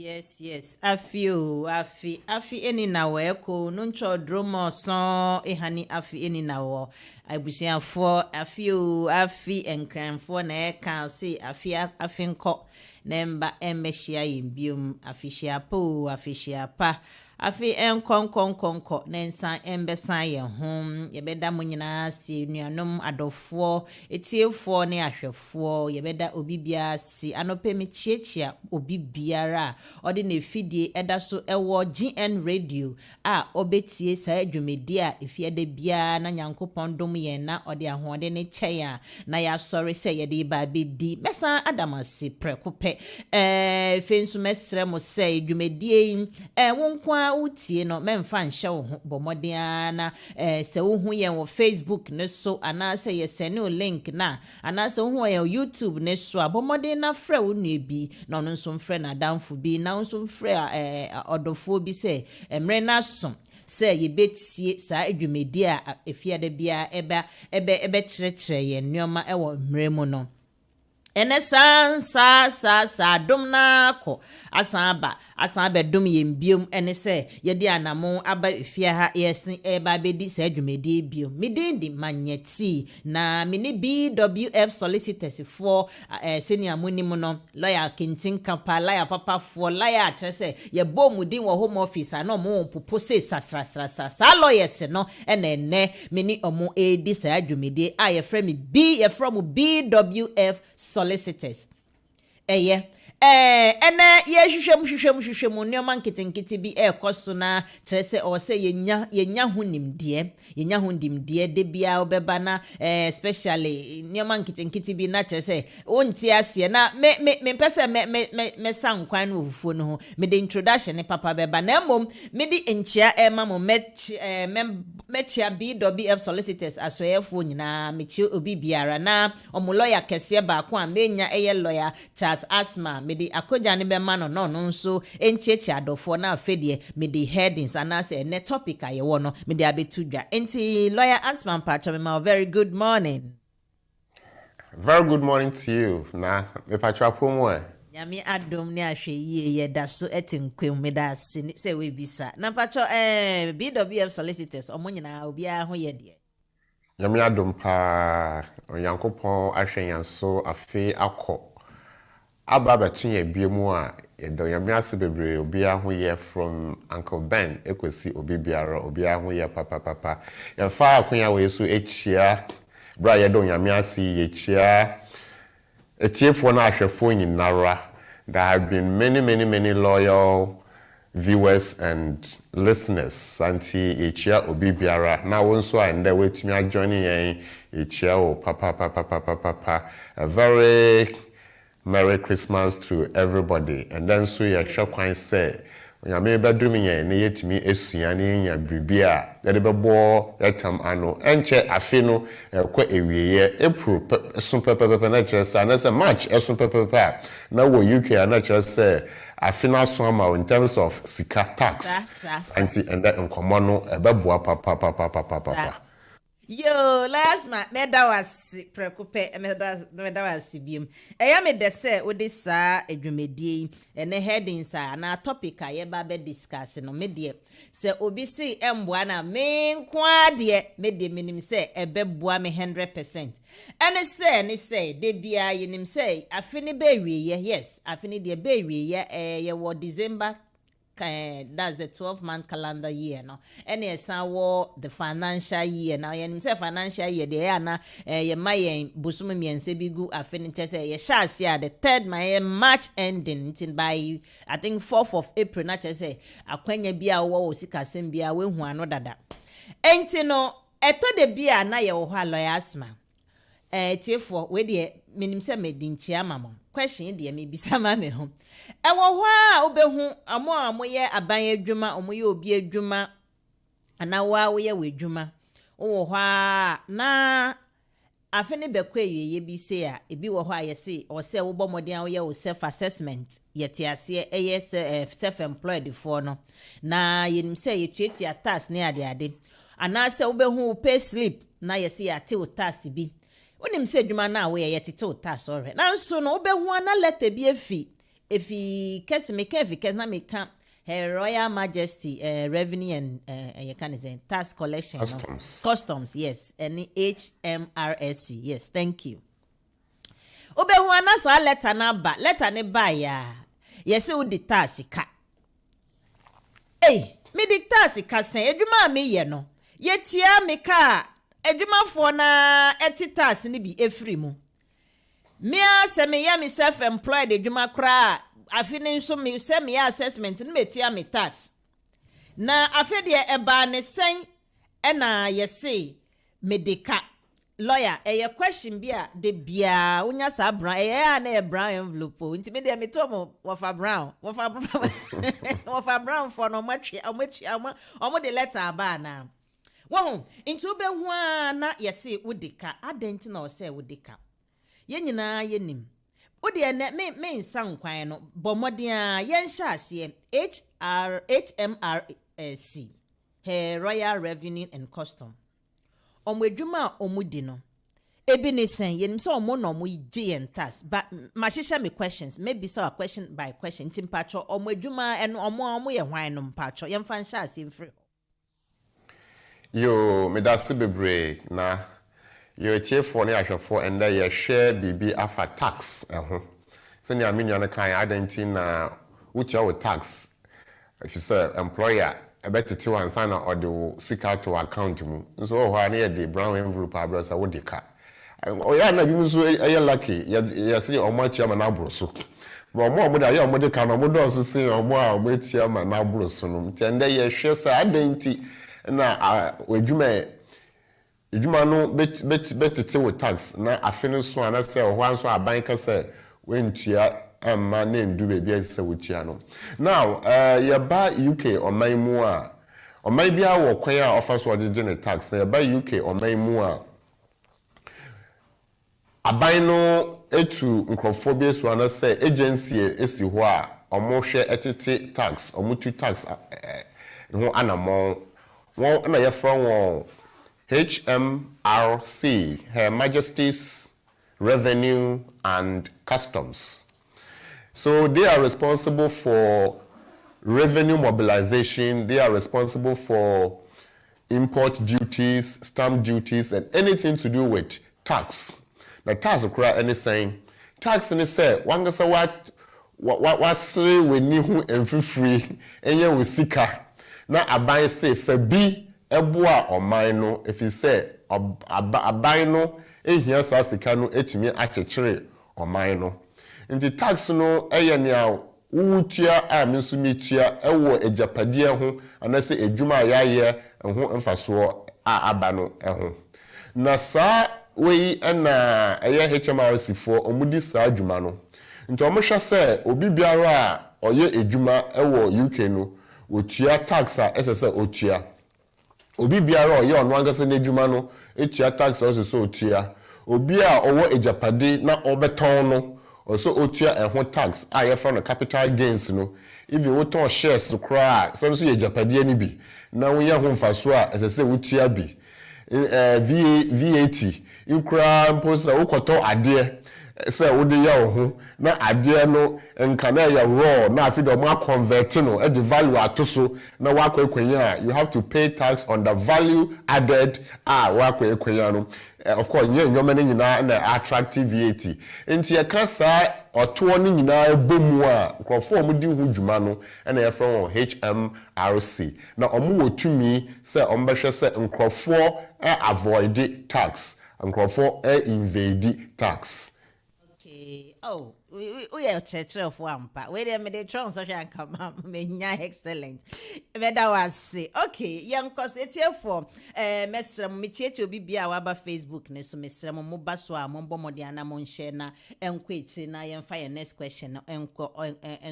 Yes. Afi eni na weko nuncho dromo son ehani afi eni na wo. Abusiafo afi enkranfo na eka se afi nko nemba embehia yembium afishia pa afi enkonkonkonko nensan embesan ye hom yebeda munyina si nuanom adofo etiefo ne ahwefo yebeda obibia si anopemi chiechia obibiara odi ne fidie eda so ewo GN radio a obetie sa adwumedi a efiade bia na nyankopon dom ye na odi ahode ne cheya na ya sorry say yede ba bedi mesan adamasi prekope fensu mesre mo say adwumedie wonkwa utie no memfa nhye wo ho bomoden na se wo hu ye wo Facebook ne so ana se ye sene o link na ana se wo hu ye YouTube ne so abomoden na frɛ wo nu bi na no nso mfrɛ na damfo bi na nso mfrɛ odofo bi se emre na so se ye betie sa adwumedi a efiade bia ebe kyerɛkyerɛ ye nneoma ɛwɔ mre mu no ene sa dom na ko asan ba dom yembiom ene se yedi anamo aba efia ha yesin eba bedi sa adwumedi biom midindi manyeti na mini BWF Solicitors for senior munimo no lawyer kintin kampa lawyer papa for lawyer atrese ye bomudin wo home office na mo popose sasra lawyers no ene mini omo edi sa adwumedi a ye frɛ me BWF Solicitors. Ene ye hwehwem nneoma nketenkete bi ekoso na kyerese o se yenya honimdie de bia obeba na especially nneoma nketenkete bi na kyerese onti ase na me pese me sankwan no fufuo no ho me de introduction ne papa beba na mom me de enchia ema mo mechia BWF Solicitors asoyefo nyina mechi obi biara na omo lawyer kese ba ko a menya lawyer Charles Asmah me de 𝗥𝗢𝗗𝗚 𝗏 no nso enchechi adofo na afedie me de headings anase ne topic aye wo no me de abetu dwa enti lawyer Asmah pacho me very good morning. Very good morning to you. Na me pacho apomo e nyame adom ne ahwe yie ye da so etinkwem me da se we bisa na pacho BWF Solicitors omonyina obi a ho ye de nyame adom pa onyankopon ahwe yanso afi akọ aba betunye biemu a edo nyame ase bebre obi aho ye from Uncle Ben ekosi obi biara obi aho ye papa ya fa akonya we so echia bra ye do nyame ase ye chia etiefo na ahwefo nyinara. There have been many loyal viewers and listeners santi echia obi biara na wonso a nda wetumi joining yen echia o papa a very Merry Christmas to everybody. And then so you shall say, when you may bedroom in ne yetimi esua ne nya bibia ye de bebo etam ano enche afino kwa ewiye April so pepe na chese na say March so pepe na wo UK na chese afino so ama in terms of sika tax and that nkomo no ebeboa papa. Yo, last month, meda was preoccupé, meda was sibium. Me de se o de sa edwumedi ene headings na topic a ye ba be discuss no me de se obi si emboa na me nkwa de me de minim se ebeboa me 100%. Ene se de bia yinim se afini be wiye yes afini de be wiye ye wo December. That's the 12-month calendar year no and yes the financial year now yen say financial year dey na ye mayen bosom miense bi gu afiniche say ye shas ya the 3rd March ending till by I think 4th of April na say akwanya bia wo sikasem bia we hu ano dada enti no eto de bia na ye wo ha lawyer Asmah tiefo we de minim say medinchia mamo question de me bisama me ho ewo ho a obehu amo ye aban adwuma omo ye obi adwuma ana wa wo ye wadwuma wo ho a na afene bekwa ye bi se a ebi wo ho a ye se o se wo bomoden wo ye wo self assessment yete ase eye self employed for no na yenim se ye tuetia tax ne ade ana se wo behu pay slip na ye se ya te wo tax bi onim se adwuma na wo ye tete wo tax ore na nso no wo behu ana letter bi efi if he case me care if he case na me can Her Royal Majesty Revenue and you can say tax collection customs yes and HMRC yes thank you obe hu anasa letter na ba letter ne ba ya yes u di tax ka me di tax ka sen edwuma me ye no ye tia me ka edwumafo na tax ni bi efri mu me ase me ya me self employed edwuma kra afini so me say me assessment ni me tia me tax na afede e ba ne sen e na ye say me de ka lawyer a question bia de bia unya sa brown na e brown envelope nti me de me to mo wofa brown for no matwi omo de letter ba na wo nti ube hu na ye say udika adenti na o say udika ye nyina ye nim udi ene me nsan kwan no bomoden a ye nhya ase HMRC Her Royal Revenue and Custom omwedwuma omudi no ebi ne sen yenim se omo no mo gye tax but mahihya me questions maybe so a question by question timpacho omwedwuma eno omo ye hwan no mpacho yemfa nhya ase mfiri yo me da se bebre na yo tiefo ne ahwefo enda ye share bibi afa tax ho se ne amenu na kan identity na utia with tax if you say employer ebetete wansa na ode sika to account mu so ho na the brown envelope abrosa wo de ka oya na bi mu so lucky ya say omo chiama na abroso but omo da ya omo de ka na omo do so say omo a omo chiama na abroso no ntende ye hwe say identity na ejuma no betete with tax na afini so ana say ho anso aban ka say wentua amma na ndu bebi ase wotua no now ya ba UK oman mu a oman bia wo kwan a offer so de tax na ya ba UK oman mu a aban no etu nkrofo bi so ana say agency esi ho a omo hwe etete tax omo tu tax ho anamon won na ya from won HMRC Her Majesty's Revenue and Customs. So they are responsible for revenue mobilization, they are responsible for import duties, stamp duties, and anything to do with tax. Now tax require anything. Tax in say one gasa what say we ni hu free enye we sika. Na aban say fabi eboa oman no if you say aban no ehia sa sika no etumi akekere oman no. Nti tax no eye nia wutia a menso metua ewo ejapade ho anase edwuma yaye ho mfaso a aba no ho na sa we na eye HMRC for omudi sa adwuma no nti omhwe se obi biara a oye edwuma ewo UK no otua tax a esese otua obi biara oye ono angase na edwuma no etua tax also otua obi a owo ejapade na obeton no also otua ehon tax a ye from the capital gains no even we ton shares kra so ye japade ani bi na wo ye ho mfaso a esese wotua bi VAT ukra mposa ukoto ade se wo de ya ho na ade no nka na ya raw na afi do ma convert no the value atoso na wa kwakwanya you have to pay tax on the value added wa kwakwanya no of course nyoma ne nyina na attractive VAT enti ya kasa oto ne nyina bomu a nkrofo omudi hu dwuma no na ya from HMRC na omo wotumi se ombehwe se nkrofo avoid tax nkrofo invade tax. Oh, we are church of one part. Wait a minute, Trump social come up, excellent. But that was say, okay, young cause it's here for Mr. Michi to be our Facebook, Neso Mr. Mobaswa, Mombo Modiana Monshena, and quit na yan fire next question, and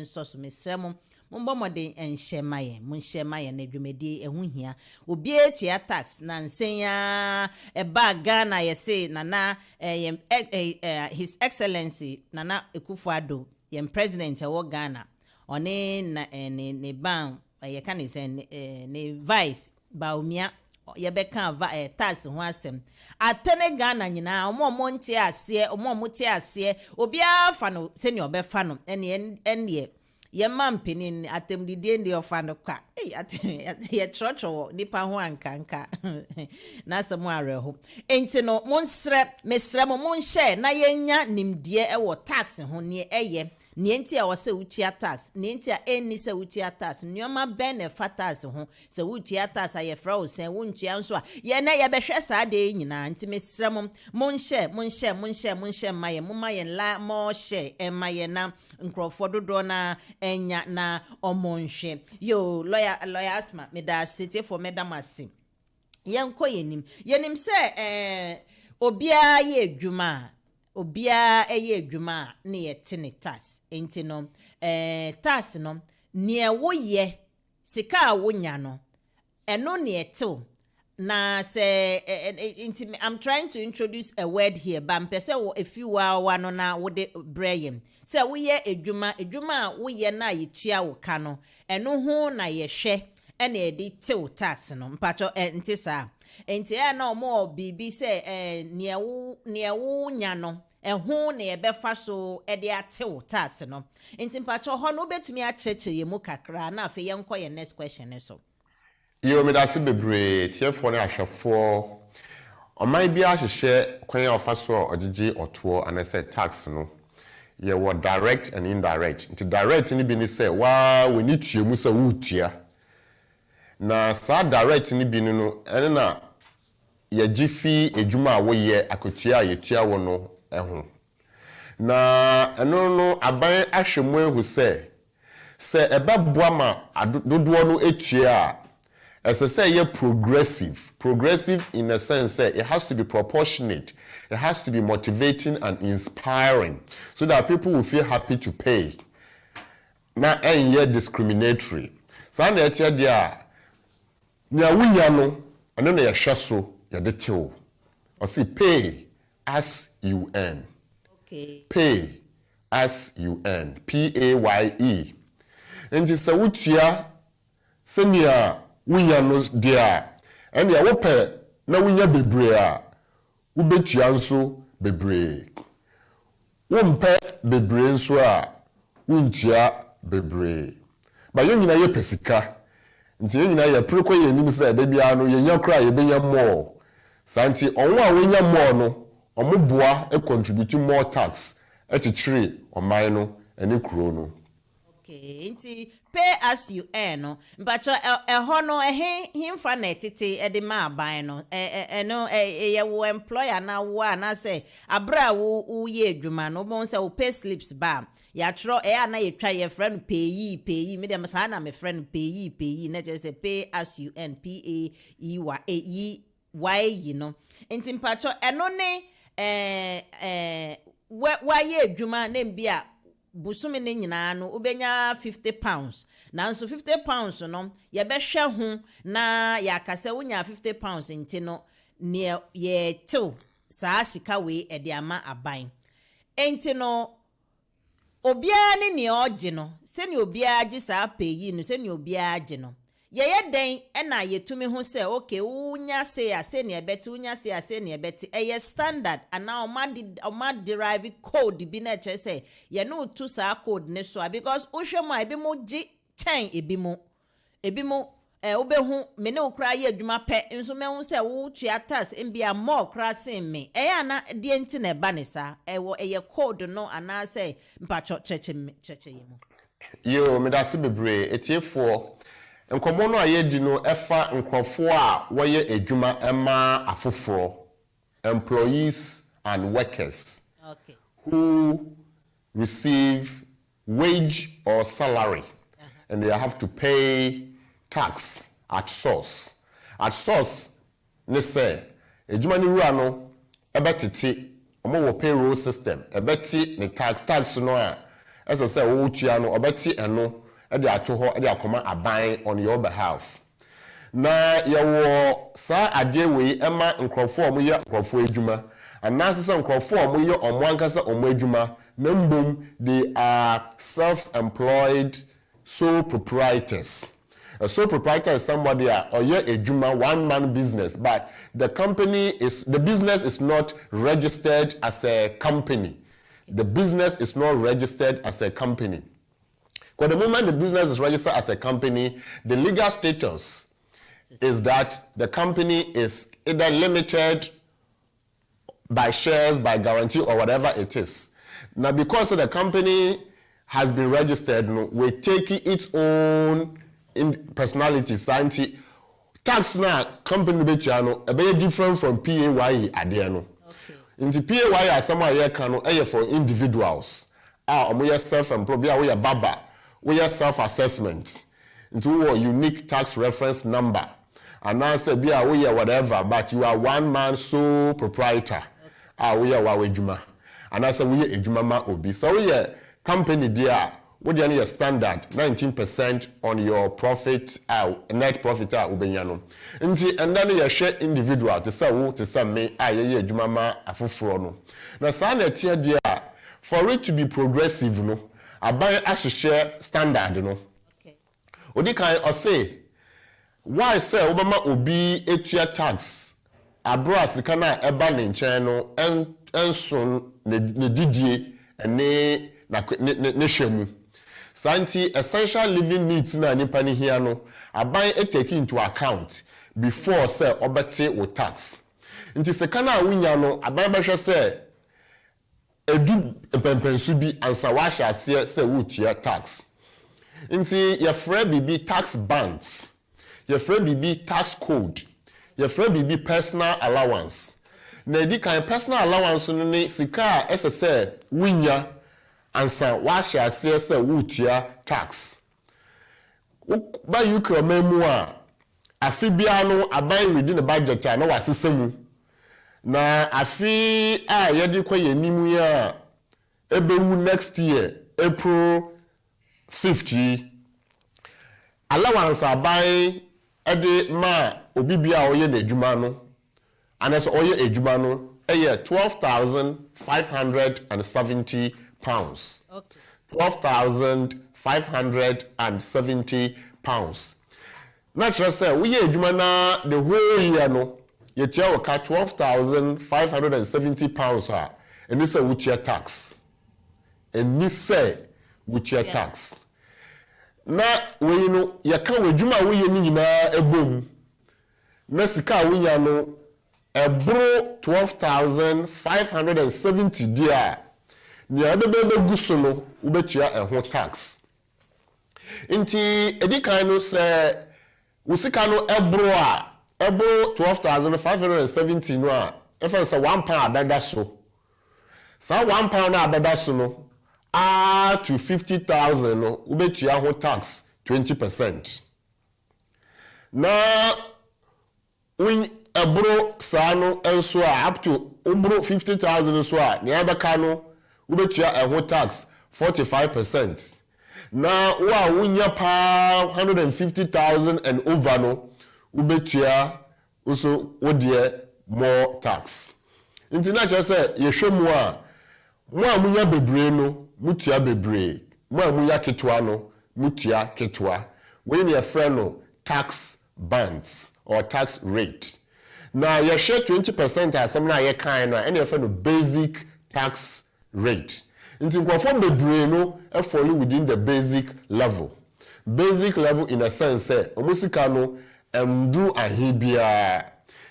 so Mr. Mombo Modi and Shemaye, Munshemaye, and Edumedi, and Wunhia, will be a tax, Nansenya, a bag Ghana, I say, Nana, His Excellency, Nana Ekufuado, Yen President of Ghana, or ne ban, I can say, ne vice, Baumia, yebeka va tax ho asem atene Ghana nyina omo nti ase omo ti ase obi afa no se ne obefa no ene yema mpinin atemdidie ndi ofa no kwa ye trocho nipa ho ankanka na asemu areho enti no mesre mo nhye na yenya nimdie ewo tax ho ne eye ne enti a wose utia tax ne enti a eni se utia tax nyoma ben e tax ho se utia tax aye fra o sen wuntua nso a ye na ye behwe saa de nyina enti mesre mo nhye maye la mo hye maye na nkrofo dodo na enya na omonhwe yo lawyer Asmah me da city for madam asi yenko yenim se obia ye adwuma obia eye adwuma ne yetene tax enti no tax no ne woye sika wonya no eno ne eto na say I'm trying to introduce a word here but mpese a few wa no na wo de brayem say wo ye edwuma wo ye na yetua wo ka no eno ho na ye hwe ena e de tew tax no mpacho enti sa enti na omo bibi say ne wo nya no ho na ebefa so e de atew tax no enti mpacho ho no betumi a cheche mu kakra na afa yenko ye next question so Yo me da se bebre tiefo na ahwefo oman bia hwehwe kwan ofa so ogege oto anese tax no ye wo direct and indirect nti direct ni bi ni say wa we ni tuemu say wutua na sa direct ni bi no ene na ye gifi edwuma wo ye akotua ye tua wo no eho na eno no aban ahwemu ehu say ebeboa ma dodo no etua as I say, you're progressive in a sense that it has to be proportionate, it has to be motivating and inspiring, so that people will feel happy to pay. Now, and yet discriminatory. So, I'm there. Now, we know, and then you shaso, you detail. Or see, pay as you earn. Okay. Pay as you earn. PAYE. And it's a wutia, senior. Winya no dia ene ya wope na winya bebre a wobetua nso bebre wompe bebre nso a wuntua bebre ba yenyina ye pesika nti yenyina ye preko ye nim se da bia no yenya kra ye benya more santi onwo a wenya more no omoboa e contribute more tax e chichiri oman no ene kuro no. Okay, nti pay as you earn no mpacho ho no himfa na tete e de ma aban no no ye wo employer na wo na say abra wo ye adwuma no bon say wo pay slips ba ya tro na ye twa ye friend pay me dem sa na me friend pay na just say pay as you earn PAYE you know nti mpacho eno ne wa ye adwuma na mbia busumi ne nyina no ubenya £50 nanso £50 no ye behwe ho na yakase wonya £50 nti no ne ye tew saa sika we e de ama aban enti no obia ne oje no se ne obia age saa peyi no se ne obia age no ye den na yetumi ho se okay wonya se ase ne ebeti wonya se ase ne ebeti eye standard ana oma derive code bi na che se ye no to saa code ne so because wohwemu ebi mo gi chain ebi mo obehu me ne okra ye adwuma pe nso mehu se wo tua tax mbia more kra sen me na de enti na eba ne sa ewo eye code no ana se mpacho cheche yemu Yo me da se bebre etiefo nkomo no ayedi no efa nkrofo a woye adwuma ema afoforo employees and workers who receive wage or salary and they have to pay tax at source ne say adwuma ni wura no ebetete omo wo payroll system ebeti ne tax no a ese say wo tua no obeti eno e de ato ho e de akoma aban on your behalf na yewo sa ade we ema nkrofo omoye nkrofo adwuma anase se nkrofo omoye omo ankasa omo adwuma na mbom they are self-employed sole proprietors A sole proprietor is somebody or a juma one-man business, but the business is not registered as a company. The business is not registered as a company. Because the moment the business is registered as a company, the legal status is that the company is either limited by shares, by guarantee, or whatever it is. Now, because the company has been registered, we take its own personality. Tax now company be different from PAYE at the end. In the PAYE, as some are for individuals. We are self-employed, we are baba, we are self-assessment. Into a unique tax reference number. And now say we are whatever, but you are one man sole proprietor. We are wawejuma. And I say we are ejuma obi. So we are company there. What do you need a standard 19% on your profit, net profit ubenyano. And then you share individual to say me ye ejuma afufuro no. Now sana tia there for it to be progressive no. Aban share standard no. Okay. Odi kan o say why say Obama obi etua tax abroad kana eba ne nchen no enso ne didie ne hwemu santi essential living needs na nipa ne hia no aban take into account before say obete with tax nti se kana awunya no aban be hwe say edu pempensu bi ansa wa hya say wotua tax nti your friend bibi tax bands. Your friend be tax code. Your friend be personal allowance. Na di kan personal allowance no ne sika SSA winya ansa wa hya say wutua tax. Ba you kro memu a afi bia no aban within the budget na wa sesemu. Na afi a yedi kwa yenimu ya ebewu next year April 50 allowance aban ede ma obibia oye na ejuma no aneso oye ejuma no 12,570 pounds. Okay. 12,570 pounds. Natural say we ejuma na the whole year no yetia waka 12,570 pounds ha and this say wutia tax. And this say wutia tax. Na we no yaka wadwuma we ye ni nyina ebom na sika we nya no ebro 12,570 dia ni abebe guso no ubetua eho tax nti edikan no se usika no ebro 12,570 no a efa se 1 pound abeda so sa 1 pound na abeda so no to 50,000 no ubetua ho tax 20%. Na when ebro sa no enso up to ubro 50,000 so a ne abeka no ubetua ho tax 45%. Na wa wunya pa 150,000 and over no ubetua also odie more tax. International say yehwemu a mo amunya bebre no mutia bebre mo amunya ketwa no mutia ketwa we ne friend no tax bands or tax rate na ye share 20% asem na ye kan no ene friend no basic tax rate nti nkofo bebre no e fall within the basic level in a sense say omusika no emdu ahibia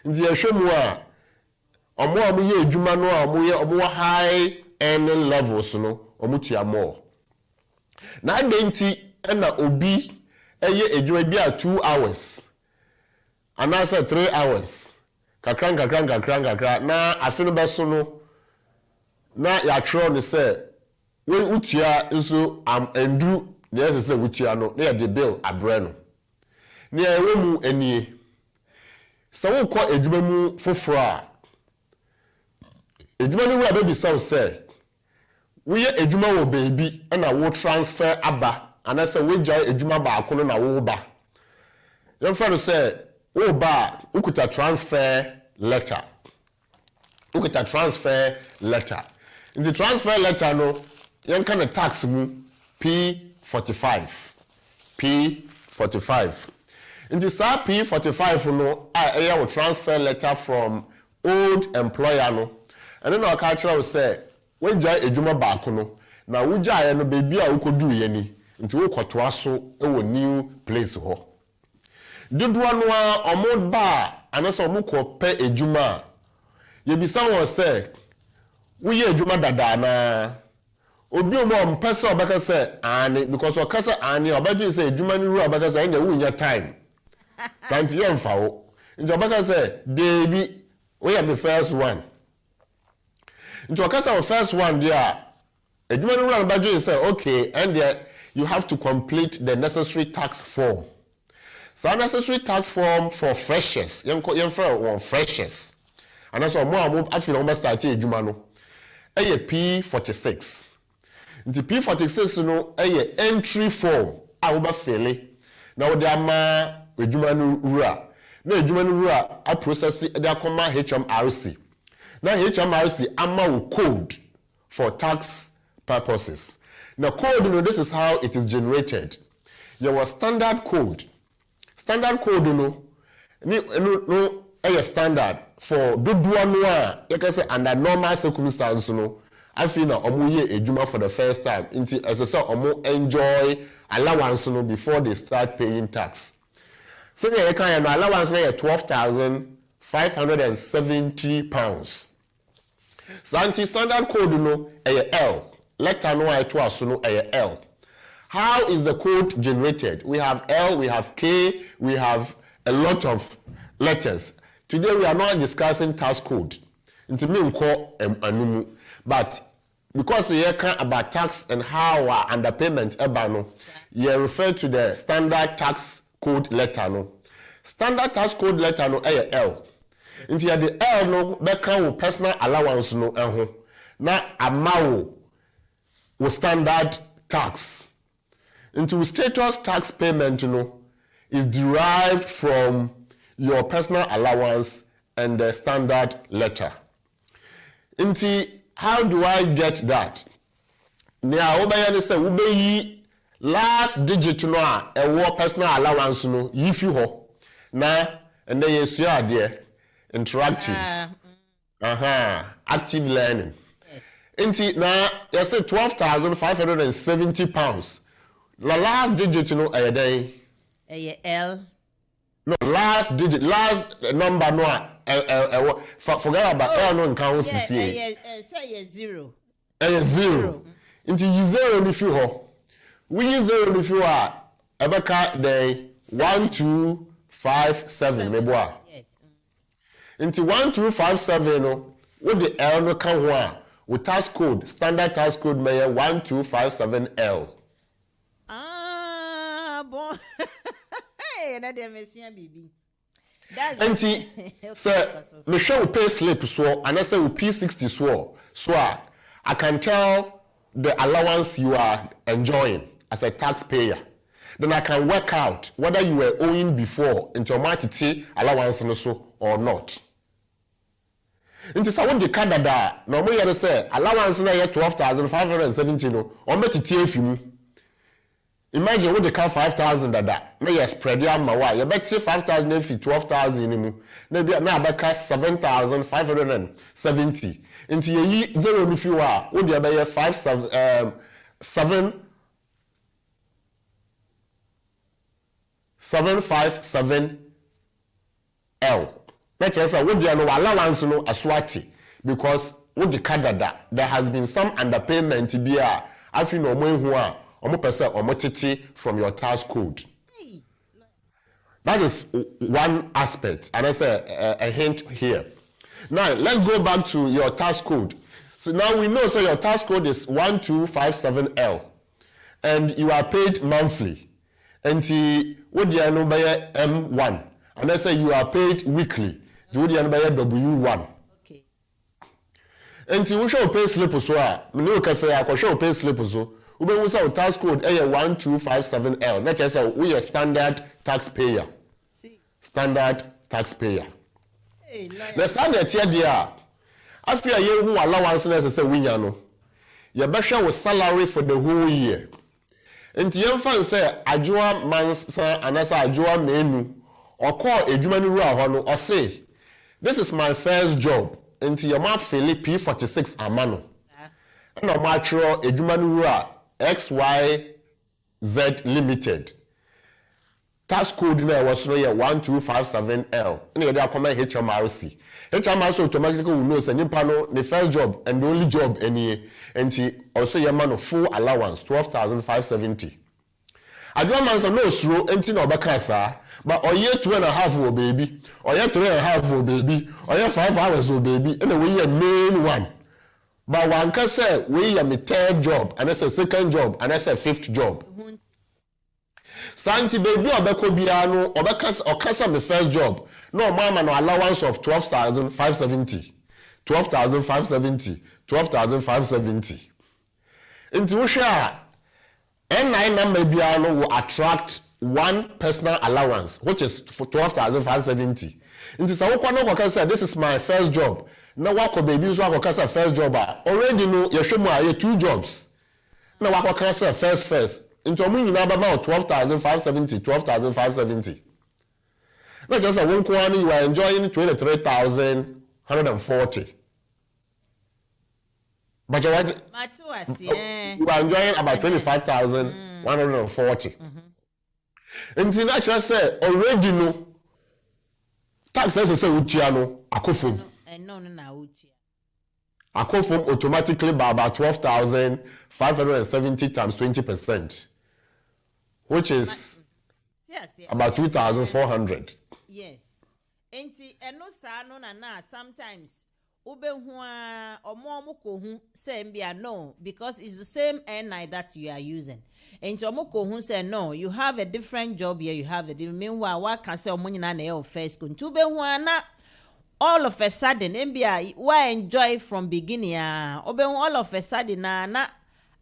nti ye hwemu a omo amuye edwuma no amuye omo high earning levels no omutia more na adenti na obi eye edwuma bi a 2 hours anasa 3 hours kakran na afino beso no na ya tro ne se we utia nso am endu na yese se utia no na ya de bill abre no na ya wemu anie se wo kọ edwuma mu foforo a edwuma ni wo abebi se say we ye edwuma wo baby na wo transfer aba anasa we jai edwuma ba akono na wo ba your friend say wo ba ukuta transfer letter in the transfer letter no yen kind of tax mu P45 In the P45 no, I will transfer letter from old employer no. And then our culture will say, when jai ejuma back no, na uja no baby a ukodu yeni, into ukotwa so a new place ho. Dudwa no omod ba, anaso muko pe ejuma. Yebisa won say, we ejuma dada na. Obi omo mpesa obaka say, ani, because wakasa ani, obaka say ejuma ni ru obaka say, ende unya time. Santi yemfa wo. Nti obaka say, baby, we are the first one. Into a case of first one there, a human budget say, okay, and there you have to complete the necessary tax form. So necessary tax form for freshers, young freshers. And that's more I feel almost start a jumano. A P46. The P46 no a entry form. I will fail. Now there ma a jumanu rua. No jumanu rua I process it there come HMRC. Now HMRC ama code for tax purposes. Now code, you know, this is how it is generated. Your standard code. Standard code, you know, a standard for doduanwa. You can say under normal circumstances, you know. I feel now omuye ejuma for the first time. As I said, omu enjoy allowance, you know, before they start paying tax. So you can allowance na £12,570. Santi standard code no a L. Letter no I to us no a L. How is the code generated? We have L, we have K, we have a lot of letters. Today we are not discussing tax code. Into me anumu. But because we are about tax and how our underpayment ebano, you refer to the standard tax code letter no. Standard tax code letter no a L. Into the L no beka wo personal allowance no eho na amawo wo standard tax. Into status tax payment no is derived from your personal allowance and the standard letter. Into how do I get that? Nia obayani say ubeyi last digit no a ewo personal allowance no yifi ho na and then yesu ade interactive. Active learning. Yes. Inti na you say £12,570. The last digit you know a L. No, last digit, last number no forget about L no count say zero. Zero. Inti you zero if you ho. We zero if you are abaka the 1257 meboa. Into 1257 no, with the L no can one with tax code, standard tax code may 1257L. Bon. Hey, na dem mesia bibi. That's Enti sir, me show pay slip so and I say with P60 so I can tell the allowance you are enjoying as a taxpayer. Then I can work out whether you were owing before into automatic allowance so or not. Into someone the Canada, no more you say allowance na 12,570 no, or met it. Imagine what they count 5,000 that. May you spread your mawa. You bet 5,000 if 12,000 in maybe now back 7,570. Into ye zero if you are, would you buy 757L. That is would you know allowance no aswati because with the Canada there has been some underpayment here. I feel no more who are from your tax code. That is one aspect, and that's a hint here. Now let's go back to your tax code. So now we know so your tax code is 1257L, and you are paid monthly. And what do you know by M1? And let's say you are paid weekly. What do you know by W1? Okay. And you show pay slip so. You can say I show pay slip so. We say tax code 1257L. That is we are standard taxpayer. Standard taxpayer. The standard here there. After you who allowance say we no. You better with salary for the whole year. And you fan say adjoa mansa and as adjoa menu or call ejuma ni wura ho no or say this is my first job until your mouth fill P46 amano and o ma tro ejuma ni wura 𝗥𝗢𝗘𝗦 limited tax code na was no 1257L and you dey come HMRC automatically will know say nipa no the first job and the only job any enti also your man full allowance 12,570 adwa man say no suro enti na obeka saa but oye 2.5 wo baby oye 3.5 wo baby oye 5 hours wo baby and we your main one but one can say we your me third job and that's a second job and that's a fifth job Santi baby obeko bia no obeka me first job no mama no allowance of 12,570 12,570 into wo hwe N9 number bia no will attract one personal allowance which is for 12,570 into sa wo kwa no kwa say this is my first job na wako baby so wako say first job already no ye hwe mu aye two jobs na wako say first into omu nyina about 12,570 not just a one quarter you are enjoying 23,140 but you are enjoying about 25,140 until naturally say already no taxes say utia no akofom no na utia akofom automatically by about 12,570 times 20%. Which is about 2,400. Yes. Enti eno sa no na sometimes ube hua omo ko hu say mbia no because it's the same N9 that you are using. Enti omo ko hu say no you have a different job here you have a meanwhile what can say omo nyina na e first go ube hua na all of a sudden mbia we enjoy from beginning ube all of a sudden na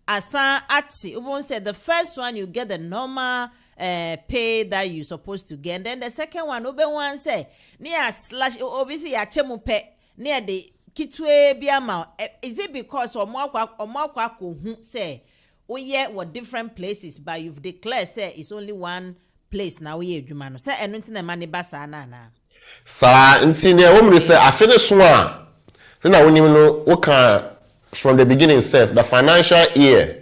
asa ati ubon said the first one you get the normal pay that you supposed to get and then the second one ube one say near slash obisi ya chemu pe near the kitwe biama is it because omwa ko hu say we what different places but you've declared say it's only one place now we adwuma no say enu nti na mani basa na sa nti ne wo mre say afene so a na woni no wo kan from the beginning itself, the financial year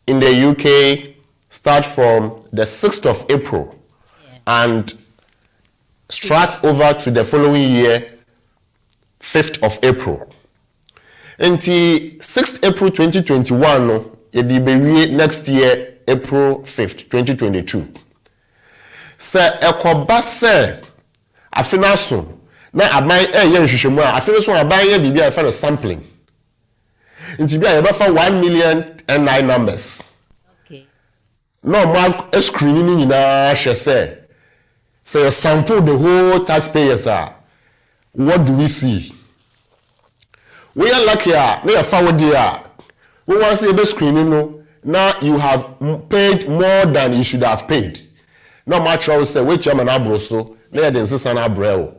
in the UK starts from the 6th of April and starts over to the following year, 5th of April. Until 6th April 2021, no, it will be next year, April 5th, 2022. Sir, ekoba se afina so na aban yen hwehwemu a afina so aban ye bibia e fa sampling. Into be able for 1 million and 9 numbers. Okay. No mark a screening in a say sample the whole taxpayers are. What do we see? We are lucky, we are forward there. We want to see the screening no. Now you have paid more than you should have paid. No much I will say which I'm an abroso, they didn't say an abrel.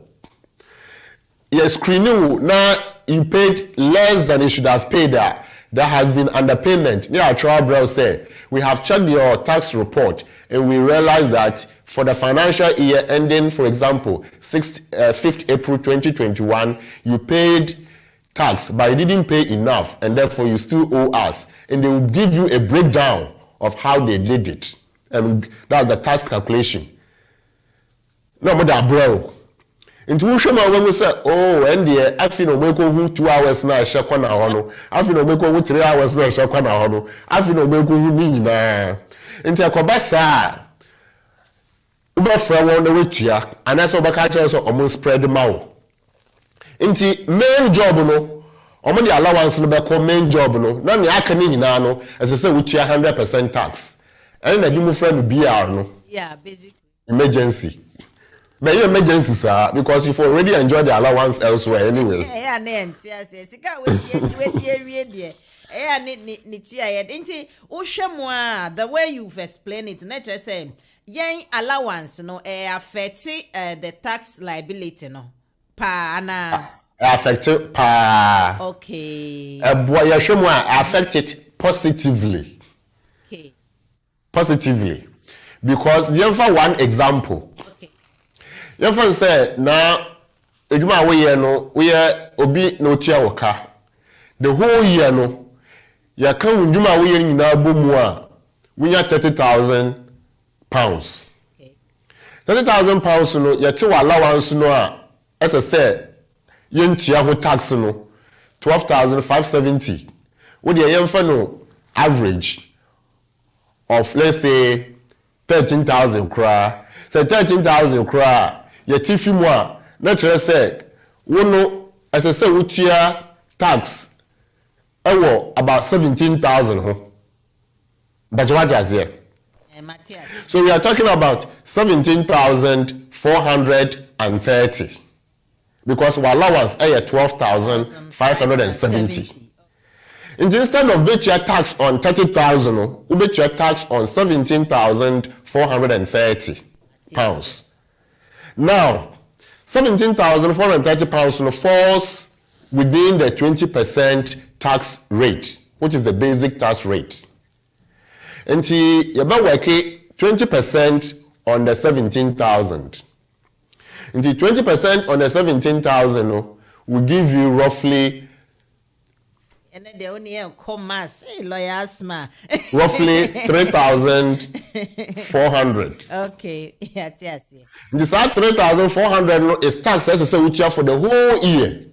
Yes, screening now you paid less than you should have paid that has been underpayment. Yeah, Trouble said we have checked your tax report and we realized that for the financial year ending, for example, 5th April 2021, you paid tax but you didn't pay enough and therefore you still owe us. And they will give you a breakdown of how they did it. And that's the tax calculation. No more that bro. Into wo hwema we say oh and there afi no meko hu 2 hours na hye kwa na ho no afi no meko hu 3 hours na hye kwa na ho no afi no meko hu ni nyina into akoba saa uba fra won na wetua anaso baka kire so omo spread mawo into main job no omo the allowance no beko main job no na ne aka ni nyina no ese se wetua 100% tax and na di mu fra no BR no yeah basically emergency. But your emergency, sir, because you've already enjoyed the allowance elsewhere anyway. Yeah, the way you've explained it, not just saying, yang allowance, no, affect the tax liability, no, pa ana. Affect pa. Okay. Boy, affect it positively. Okay. Positively, because the for one example. Your friend said, now, Ejuma we obi no tia woka. The whole year no, ya kan Ejuma we yen na bomu a, we ya £30,000. Okay. £30,000 no, ya te allowance no a, as I said, yen tia ho tax no, 12,570. What the yen no average of, let's say, 13,000 kra. Say 13,000 kra. Ye tifi mo a na chere say wono as I say wutia tax ewo about 17,000 ho. But what is here? So we are talking about 17,430 because our allowance is 12,570. Instead of bet your tax on 30,000, we bet your tax on 17,430 pounds. Now, 17,430 pounds falls within the 20% tax rate, which is the basic tax rate. And you work 20% on the 17,000. And 20% on the 17,000 will give you roughly and then the only commerce, lawyer Asmah. Roughly 3,400. Okay, yes. This 3,400 is tax necessary for the whole year.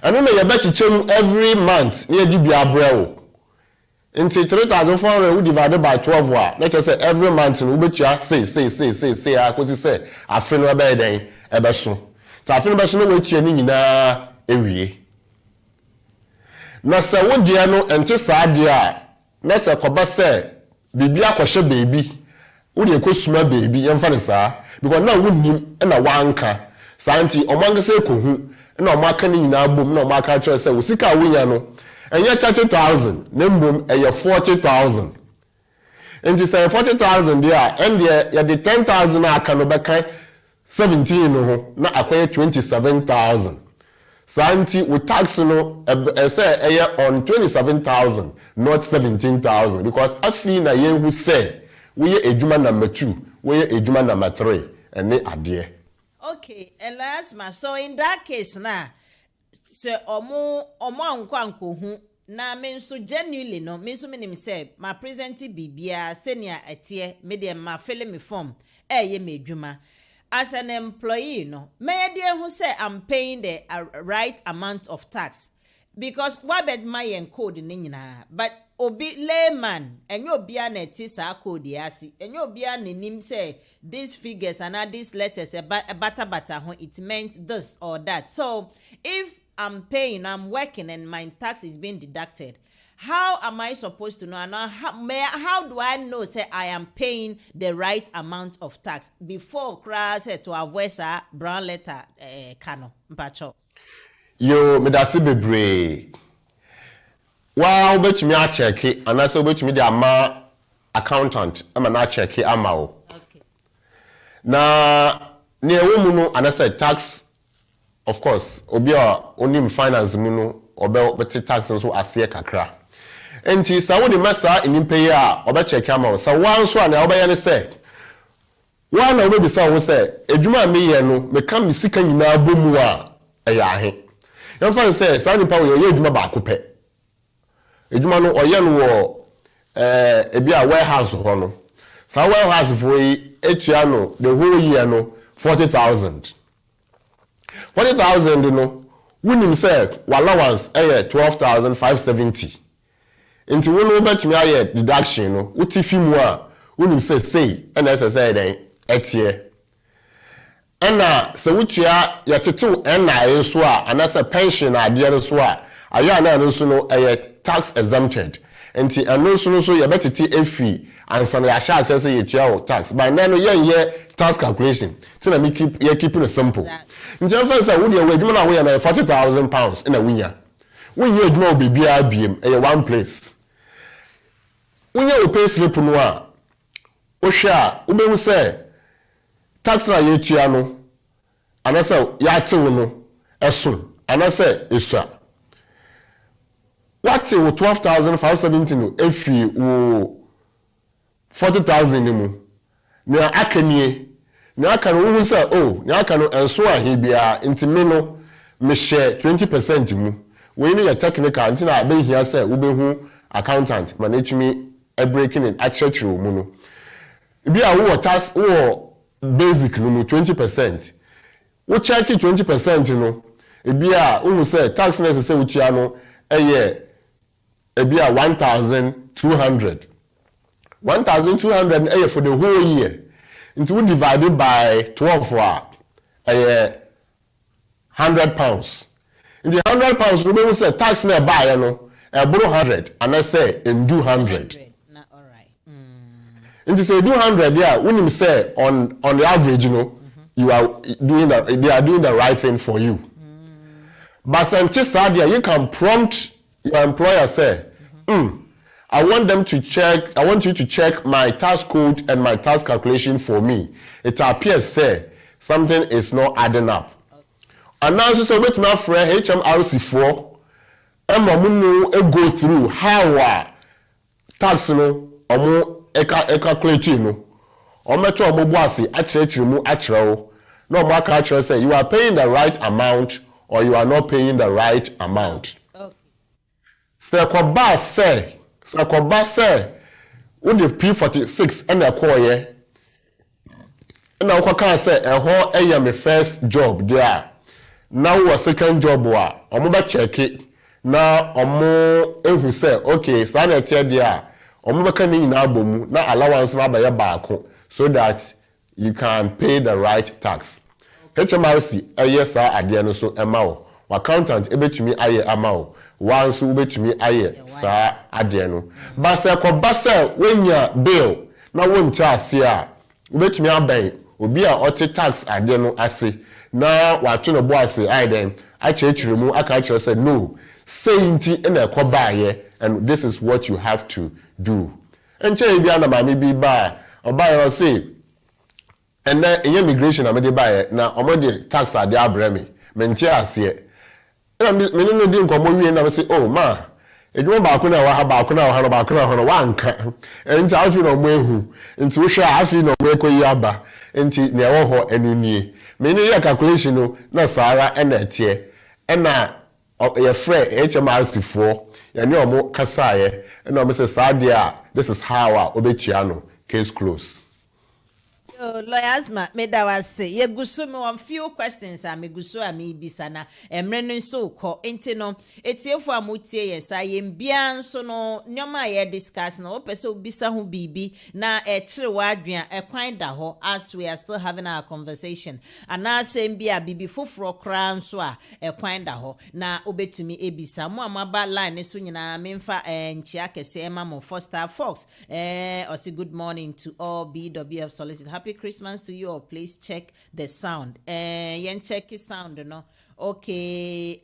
And then you bet you every month near GBA. Into 3,400 we divided by 12 wa. Like I say, every month we bet you say. I could say I feel no better ebe so. So I feel no better we tie ni na ewie. Na se wo dia no ente saa dia na se koba se bibi akwhye baby wo de ekosuma baby yemfa ne saa because na wo nim na wanka santi omanga se kohu na omaka ni nyina bom na omaka kire se wo sika wo nya no enye 30,000 na mbom eye 40,000 enti say 40,000 dia and ya de 10,000 aka no beka 17 no ho na akoye 27,000. Santi with tax no say on 27,000 not 17,000 because afi na ye who say we ejuma number 2 we ejuma number 3 and ne ade. Okay, and last ma so in that case na so omo anko hu na me so genuinely no me so me say my present bibia senior etie me dem ma fill me form ye me ejuma. As an employee, no, may dear who say I'm paying the right amount of tax because what bed my code in Nina, but obi layman and you'll be an etisa code yasi and you'll be an him say these figures and these letters a bata it meant this or that. So if I'm paying, I'm working and my tax is being deducted. How am I supposed to know? And how do I know say I am paying the right amount of tax before crash to avoid brown letter kano mpacho? Yo, me da si bebre. Wow, bet me a check it and I say bet me the ama accountant ama na check it ama o. Okay. Na ne wo no and I say tax of course obi a onim finance mu no obe tax so ase kakra. Enti sa wo de masa enimpe ya oba check am o sa wan so na oba ye ne say wan na obi sa wo say edwuma me ye no me kam sika nyina bomu a eya ahe ye fa say sa nipa wo ye edwuma ba ko pe edwuma no oye no wo ebi a warehouse ho no sa warehouse for etua no the whole year no 40,000 no wunim say allowance 12,570 Into one bet me aye deduction no uti fi mu a wonim say and as say den etie na se wutua yetetew na so a anasa pension ade so a ayo na no so no tax exempted enti eno so no so ye betete efi ansa na ya sha say yetua tax by now no ye tax calculation tina me keep it simple nti am say wo de we adwuma na wo ye na £40,000 na wunya wonye adwuma obibia biem one place when you pay slip no a o hwa wo be hu say tax na ye tua no anasa ya tew no eso anasa esua what 12,570 no efi wo 40,000 ni mu na akanie Nyaka no who say oh nyaka no enso ahe bia ntimi no me share 20% mu we no your technical ntina be hia say wo be hu accountant management breaking in actually mu no bia wo tax wo basic no mu 20% wo check 20% no bia wo say tax na say wo tia no eye bia 1200 eye for the whole year. It will divided by 12 £100. In the £100, we say tax na buy no, borrow 100, and I say in do 100. All right. In the say do 100, yeah. When you say on the average, you know, you are doing they are doing the right thing for you. But since you can prompt your employer say, I want them to check, I want you to check my tax code and my tax calculation for me. It appears, say, something is not adding up. Okay. And now, so wait my friend, HMRC 4, and go through how tax no, calculate no. Ometo omobuasi, actually, no more actually say you are paying the right amount or you are not paying the right amount. Okay. So Koba say what the P46 and a call and I can say I am my first job there. Now a second job wa omo check it. Now omo who say okay so na tie there omo ka ni na abomu na allowance na ba ya baako so that you can pay the right tax. HMRC yes ade no so ema wo accountant ebetumi aye ama wo once we bet me aye sa ade no ba se ko ba se wenya bill na wonti ase a we bet me aban obi a oti tax ade no ase na wa to no bo ase ai den a chechire mu aka chire say no say nti na e ko ba ye and this is what you have to do enche bia na ma me bi ba oba yo say and then immigration na me de ba ye na omode tax ade abrɛ me nti ase me no di nkomo wie na say oh ma edwo baako na wa ha baako na ho wanka enti afi no mo ehu enti wo hwe afi no mo ekoyi aba enti ne wo ho anunie me no ye calculation no na sara na etie na ye frɛ HMRC 4 ye ne omo kasaye na omo say sadia this is how obetua no case close. Lawyer Asmah, me da was say ye gusu me one few questions a me gusu a me bisa na emre no so ko enti no etiefo amutie yes ayem bia nso no nyoma ye discuss no opese obisa ho bibi na kire wadwan ekwan da ho as we are still having our conversation ana asem bia bibi foforo kra nso a ekwan da ho na obetumi ebisa mo amaba line so nyina memfa nchia kese ema mo Foster Fox or say good morning to all BWF Solicitors. Happy Christmas to you all. Please check the sound. Yen check the sound, no. Okay,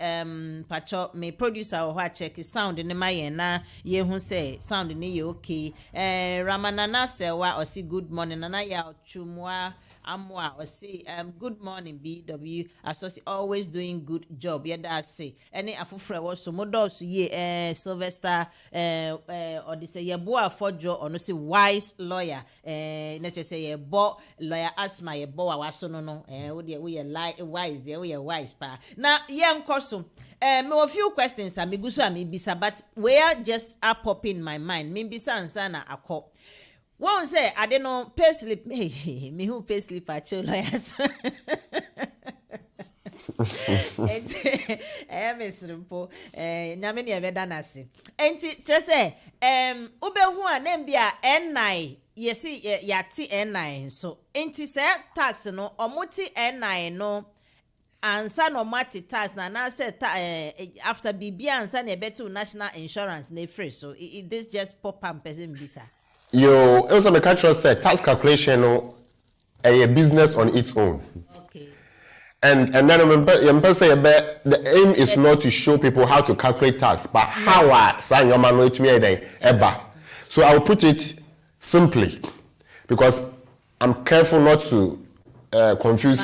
Pacho, me producer or check the sound in my na ye who say sound in you okay. Ramanana say wa or see good morning nana ya chumwa amwa or say good morning BW associate always doing good job. Yeah, that say any afufre was so modos ye Sylvester or they say ye boa fojo or no say wise lawyer let's say ye bo lawyer Asmah ye boa waso no we lie wise there we wise pa. Now, young person, me a few questions I me gusu a me bisa, but where just are pop in my mind. Me bisa ansana ako. One say I don't know pay slip. Hey, me who pay slip at your lawyers. Simple. Nyame ne ebe dana se. Enti just say ube hu anem bia N9 yesi yati N9 so enti say tax no omoti N9 no ansa no mati tax na say after BB ansa na beto national insurance na free so this just pop up person bisa yo also me catch say tax calculation no a business on its own. Okay. And then the aim is not to show people how to calculate tax but how sign your man with me ever. So I will put it simply because I'm careful not to confuse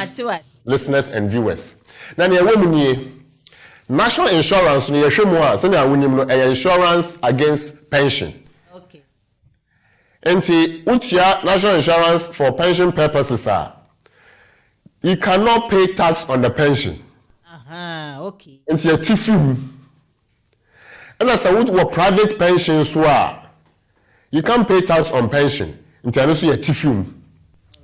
listeners and viewers. Now, national insurance, insurance against pension. Okay. And national insurance for pension purposes are you cannot pay tax on the pension. Okay. It's a tifum. And as I would work private pensions, you can't pay tax on pension. Into a tifum.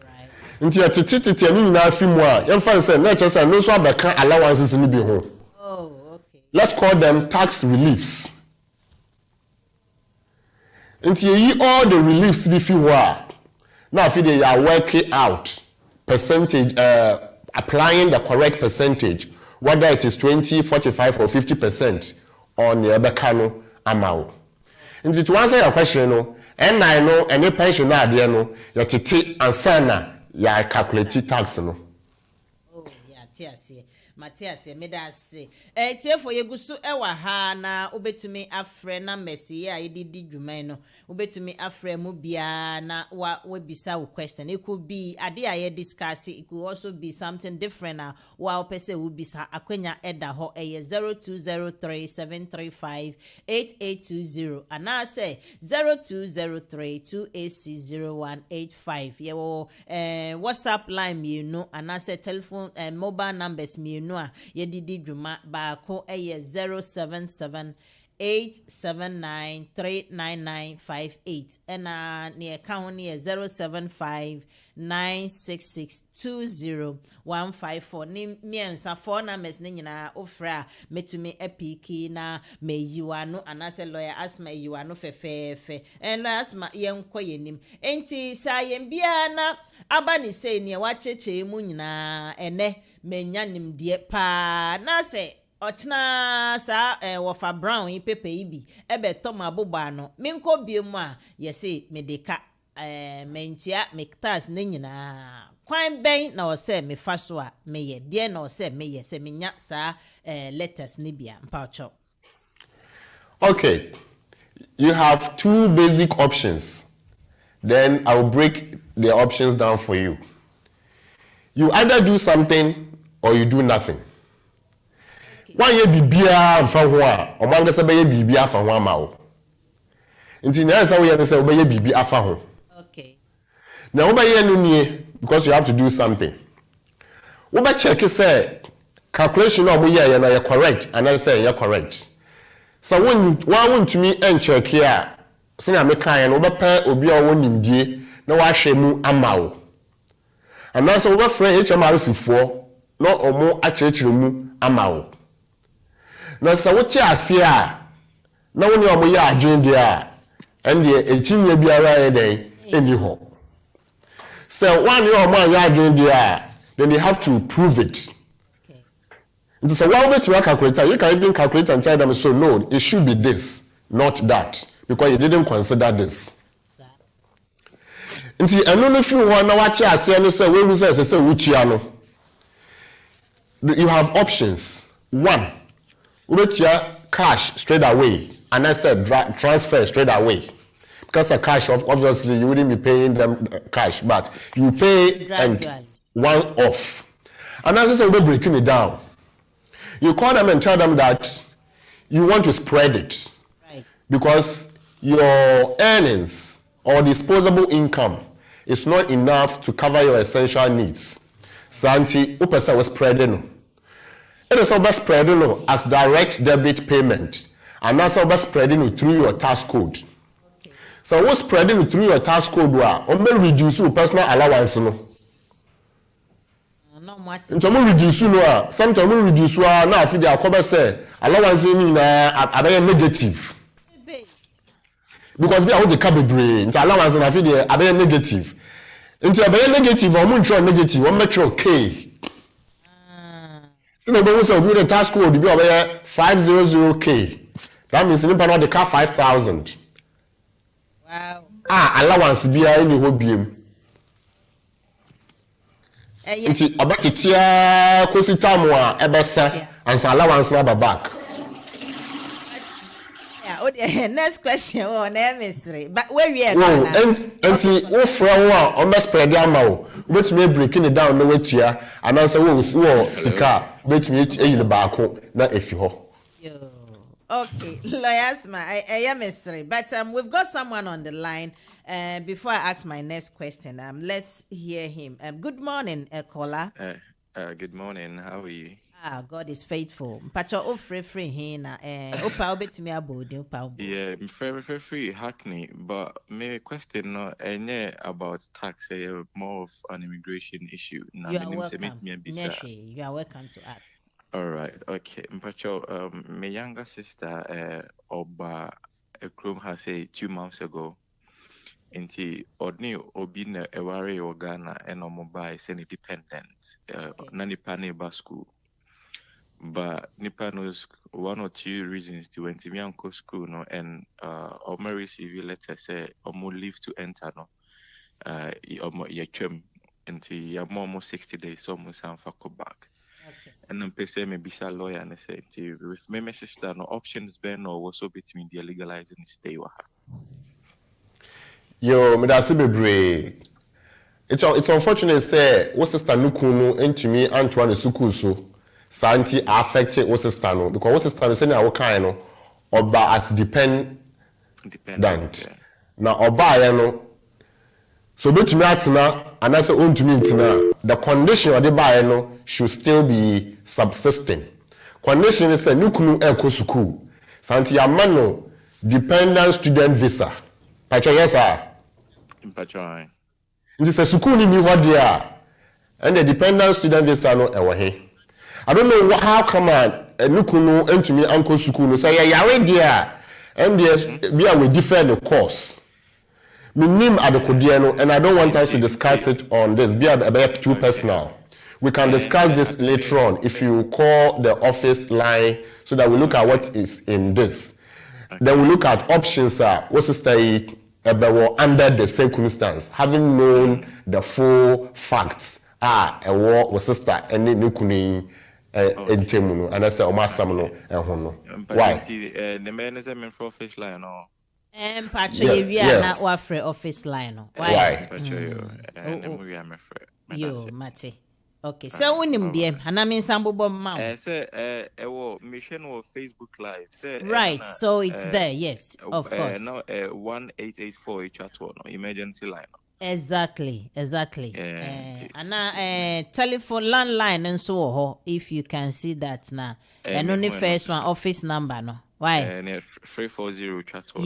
Right. Into a titi and na fimwa. You find say not just no so become allowances in the home. Oh, okay. Let's call them tax reliefs. Into all the reliefs the fee now if they are working out percentage, applying the correct percentage, whether it is 20, 45 or 50% on the Bekano amount. And to answer your question, and I know any pension there no, you take and sana ya calculate tax no. Oh, yeah, Matias, medase. Tie for yegusu ewa ha na obetumi afre na mesi ya ididi dwuma no. Obetumi afre mu bia na wa bisa wo question. It could be ade aye discuss, it could also be something different na wa opese wo bisa akwenya eda ho 0203-735-8820 ana say 0203-2AC0185. Yewo WhatsApp line you know ana say telephone mobile numbers me no a yedidi dwuma baako 077-879-39958 ena ne account ne 075-966-20154 ni miensa phone numbers ne nyina ofra metumi epiki na meyiwano anase lawyer Asmah yiwano fefefe en lawyer Asmah yenko yenim enti sa yembia na aba ni sei ne wacheche mu nyina ene menyanim die pa na se ochna sa wofa brown yi pepe ibi ebe toma boba no menko biemu a yesi medeka mentia mektas ne nyina kwan ben na ose me faso a meye die na ose meye se menya sa letters ne bia mpacho. Okay, you have two basic options, then I will break the options down for you. You either do something or you do nothing. One year bibia mfa ho a omanga se be bibia afa ho ama wo. Nti na say we say obeye bibi afa ho. Okay. Now obeye no nie because you have to do something. Oba check say calculation no mo ye na correct and I say you correct. So when one to me and check here so na me kan no oba pa obi a wo nimdie na wa hwe mu ama wo. And now so oba friend HMRC for no omo achechire mu ama wo. Na sa wote ase a na woni omo ya adwen dia and the echinya biara ye den eni ho. So one you omo ya adwen dia then they have to prove it. Okay. And so one way to calculate, you can even calculate and tell them so no, it should be this, not that, because you didn't consider this. Nti eno no fi ho na wache ase no say we hu say wutua no. You have options. One, ubetia cash straight away, and I said transfer straight away. Because of cash, obviously you wouldn't be paying them cash, but you pay and one off. And as I said, we're breaking it down. You call them and tell them that you want to spread it, right? Because your earnings or disposable income is not enough to cover your essential needs. Santi, upesa was spreading. It is about spreading as direct debit payment, and that's about spreading through your tax code. Okay. So what's spreading through your tax code? Only reduce your personal allowance. No. Sometimes reduce sometimes reduce now if they are cover say allowance are negative. Because we are the cabinet brain, allowance na feel they are negative. Into a negative or much negative, one metro K. So the bonus of the tax code be over 500K. That means you pay the car 5,000. Wow. Allowance be any hobby. Nti abatitia kosita mo a ebesa and allowance na back. Yeah, next question on emissary. But where we are now. Nti wo fra wo a o be spread am o. Betumi breaking it down no wetua and answer wo sika betumi eyi back na efi ho. Okay, lawyer Asmah, I am mystery, but we've got someone on the line. Before I ask my next question, let's hear him. Good morning, caller. Good morning. How are you? God is faithful. Pacho o free hina. Opa obet me abodi opa. Yeah, I'm very hackney, but my question no about tax. More of an immigration issue. You are welcome. You are welcome to ask. All right. Okay. Pacho, my younger sister, Oba Ekrom has say 2 months ago. Inti odni obi na eware Ghana and mobile is independent. Nani pane ba school. But Nipa knows 1 or 2 reasons to enter me uncle school no and Omo receive a letter say Omo leave to enter no Omo yechem until you're almost 60 days almost and for go back. And then pe say maybe a lawyer and say with my sister no options ben or was so between the legalizing stay wa. Yo, me da se bebre. It's unfortunate say what sister nukunu entimi Antoine Suku so santi affected what sister no because what sister say na wo kan no oba as dependent. Na oba ya no so betumi atena anase ontumi ntina the condition of the buy no should still be subsisting. Condition is say nukunu eko school santi amano dependent student visa. Pacho yes sir. Pacho. This is school ni what there and the dependent student visa no ewo he. I don't know how come nukunu entumi anko school no say yawe there and yes we are with different course. Minim adekodie no and I don't want us to discuss it on this be about too personal. We can discuss this later on if you call the office line so that we look at what is in this. Then we look at options what's stay under the circumstance having known the full facts a war was sister and nukuni entemuno and I say omasamno no why the man is a for office line or Pacho we are not wafre office line why yo mate. Okay, so unim DM hanami sambo ma. Say mission or Facebook live. Say right, so it's there, yes, of course. No 1884 chat one emergency line. Exactly. And telephone landline and so ho if you can see that now. And only first one office number no. Why? 340 chat one.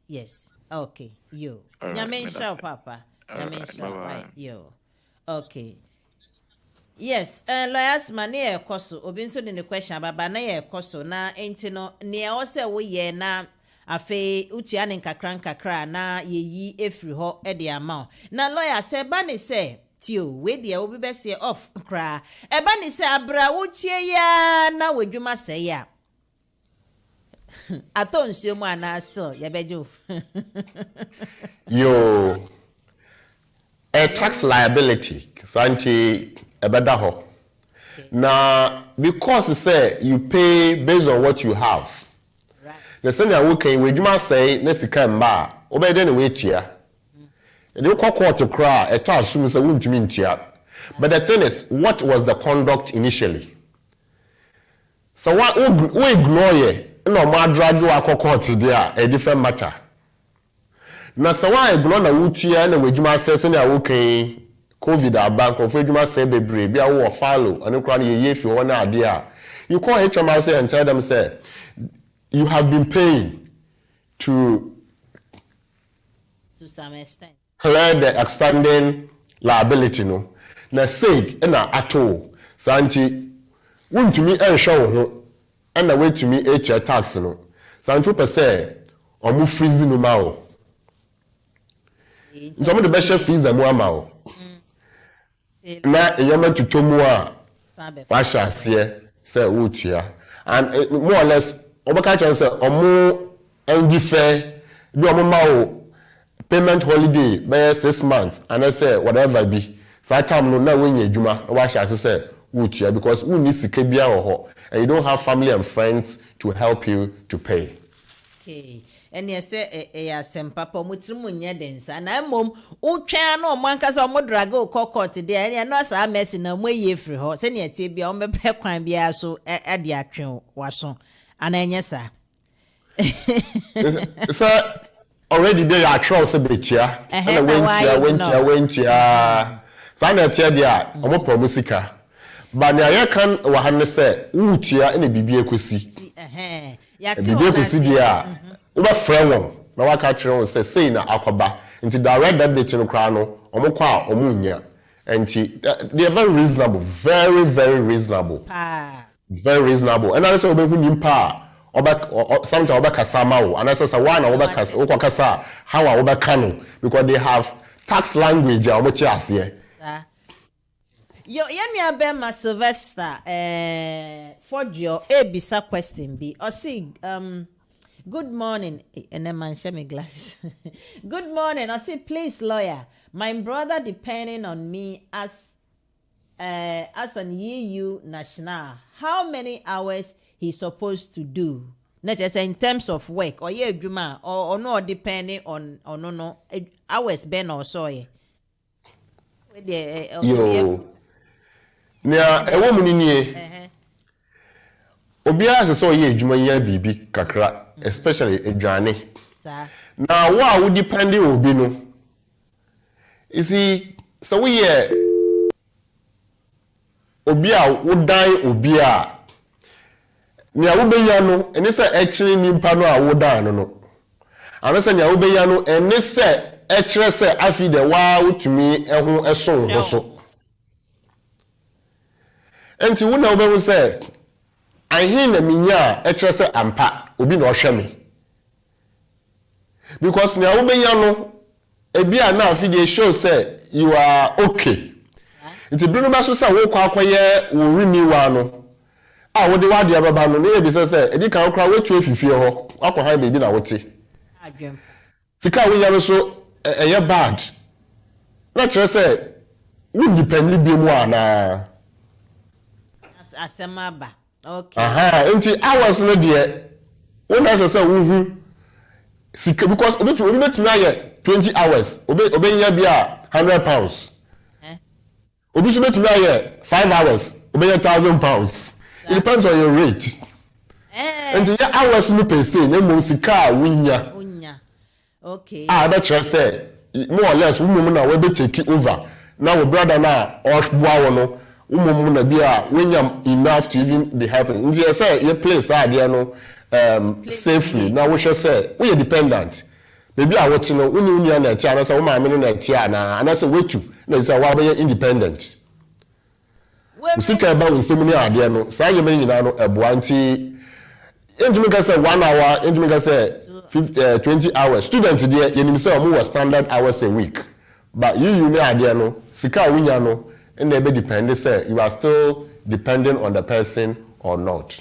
Yes. Okay, yo. Nyamen show papa. Nyamen show right yo. Okay. Yes, lawyers man na ekoso obi nso de ne question baba na ye ekoso na enti no ne o se wo ye na afe utia ne nkakra na yeyi efri ho e de ama na lawyer say ba ne say tio we de obi be say off kra e ba ne say abra wo chie ya na wadwuma say ya aton nsuo mu ana still ye bejo yo a tax liability santi ebeda ho na because say you pay based on what you have right the same ya working we juma say na sika mba obede na we tia e dey court kra e to assume say wuntumi ntia but the thing is what was the conduct initially so what we ignore ye no mo adragi wa court there a different matter na so why ignore na wutia na we juma say na working COVID bank of Eduma say bebre bia wo follow and kra na ye fi won ade a you call HMRC and tell them say you have been paying to some extent clear the expanding liability no na say na ato santi wuntumi ehwe wo ho na wetumi HR tax no santi per say omu freeze no ma o ntomo de be share freeze dem wa ma o na eyama tutomu a washa ase say wotua and more or less obaka chan say omo endife bi omo ma o payment holiday by 6 months and I say whatever be so time no na wenye adwuma washa ase say wotua because we need sika bia wo ho and you don't have family and friends to help you to pay. Okay. And you say ya sempa pa mutirimu nye densa na mom utwa na omanka so mo drag o court there and no asa mess na mo ye free ho se ne tie bia o me pe kwan bia so e de atwe waso ana enye sa so already there are trials betia and wentia sana tia dia omo promusika but na ye kan wa han say wutia na bibie ekosi ya ti bibie ekosi dia wo ba frɛ won na wa ka kyerɛ won say na akoba nti direct debit no kra no omo kwa omo nya nti they are very reasonable, very reasonable, very reasonable. And I say obehu nimpa sometimes obekasa mawo and I say one obekasa okakasa how obeka no because they have tax language omochi ase yo yanua be ma Sylvester for your ebisa question be or see good morning and then man share my glasses good morning I say please lawyer my brother depending on me as an EU national how many hours he supposed to do not just in terms of work or yeah juma or no depending on no hours ben or so yeah yo nia ewo mu ni obia se so ye juma ya bibi kakra especially edwane na wo depending obi no you see so we obi a wodan obi a nia wo beya no eni se ekire nimpa no a wodan no ana se nia wo beya no eni se ekire se afi de wa wotumi eho eso ho so enti wo na wo be se ahin na minya ekire se ampa obi na ohwe me because nia wo beya no ebia na afi dey show say you are okay nti binu ba so say wo kwa akoye wo renewal no a wo de wade ababa no na ebi say edi kan kra wetu efifie ho akọ han bebi na wote adwem sika wo ya so eye bad na kire say wo depend bi mu ana asema ba okay nti hours no de wo na say wo hu sika because obi betu na ye 20 hours obe nya bia £100 obi so betu na ye 5 hours obe nya £1,000 it depends on your rate and the hours no per se na mo sika wunya okay that say more or less umum na we be take over now we brother na or boa no umum na bia wunya enough to even be helping and you say your place there no safely now we should say we are dependent maybe I want to know uni na tia na say wo ma me no na tia na and say wetu na say wa be independent usika ba wo semu ni ade no say ye me nyina no eboa nti endumi ka say 1 hour endumi ka say 20 hours student there ye nim say omo was standard hours a week but you ni ade no sika wunya no na be depend say you are still depending on the person or not.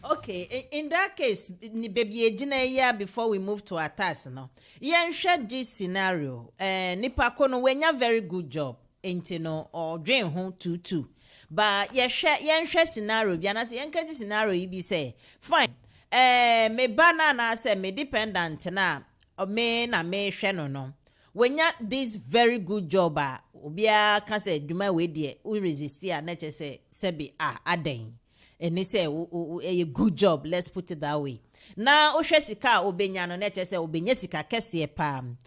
Okay, in that case, baby ejina before we move to our task no. Yen share this scenario. Nipa kono wenya very good job. Enti no or dream home 2-2. But yen share scenario. Biana se yen credit scenario you be say fine. Me bana na say me dependent na or me na me share no. Wenya this very good job obia can say duma we die we resist ya na say sebi aden. And they say a good job, let's put it that way. Now Oshesika obenya no nature say obenya sika kese pam.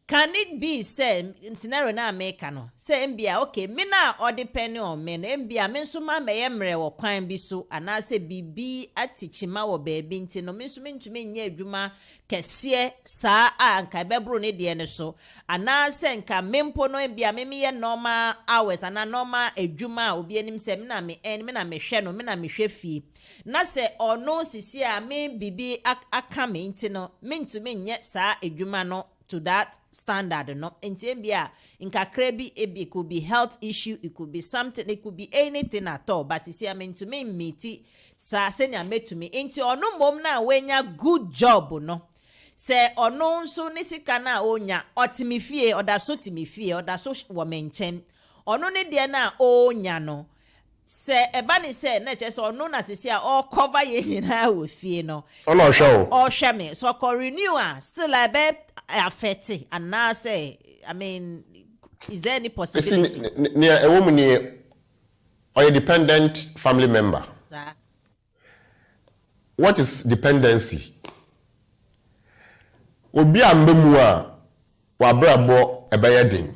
Can it be say in scenario na make no say mbia okay me na or depending on me mbia me nso ma meyemre wo kwan bi so ana say bibi atichima wo baby nti no me nso mentumi nya adwuma kese saa anka bebro ne de ne so ana say nka mempo no mbia me ye normal hours ana normal adwuma obi anim say me na me hwe no me na me hwe fi na say ono sisi a me bibi aka me nti no mentumi nya saa adwuma no to that standard no ntembia inka krebi it could be health issue, it could be something, it could be anything at all but sisi to me miti sa senya metu me enti ono mom na wenya good job no se ono nso nisika na onya otimi fie oda so timi fie oda so wo menchen ono ne de na onya no se eba ni se na che so no na sisi a all cover ye nyina wo fie no ono show all share me so ko renew still I bet affect and now say I mean is there any possibility near a woman or a dependent family member? Sir? What is dependency? obi ambemu a wabrabo ebeye den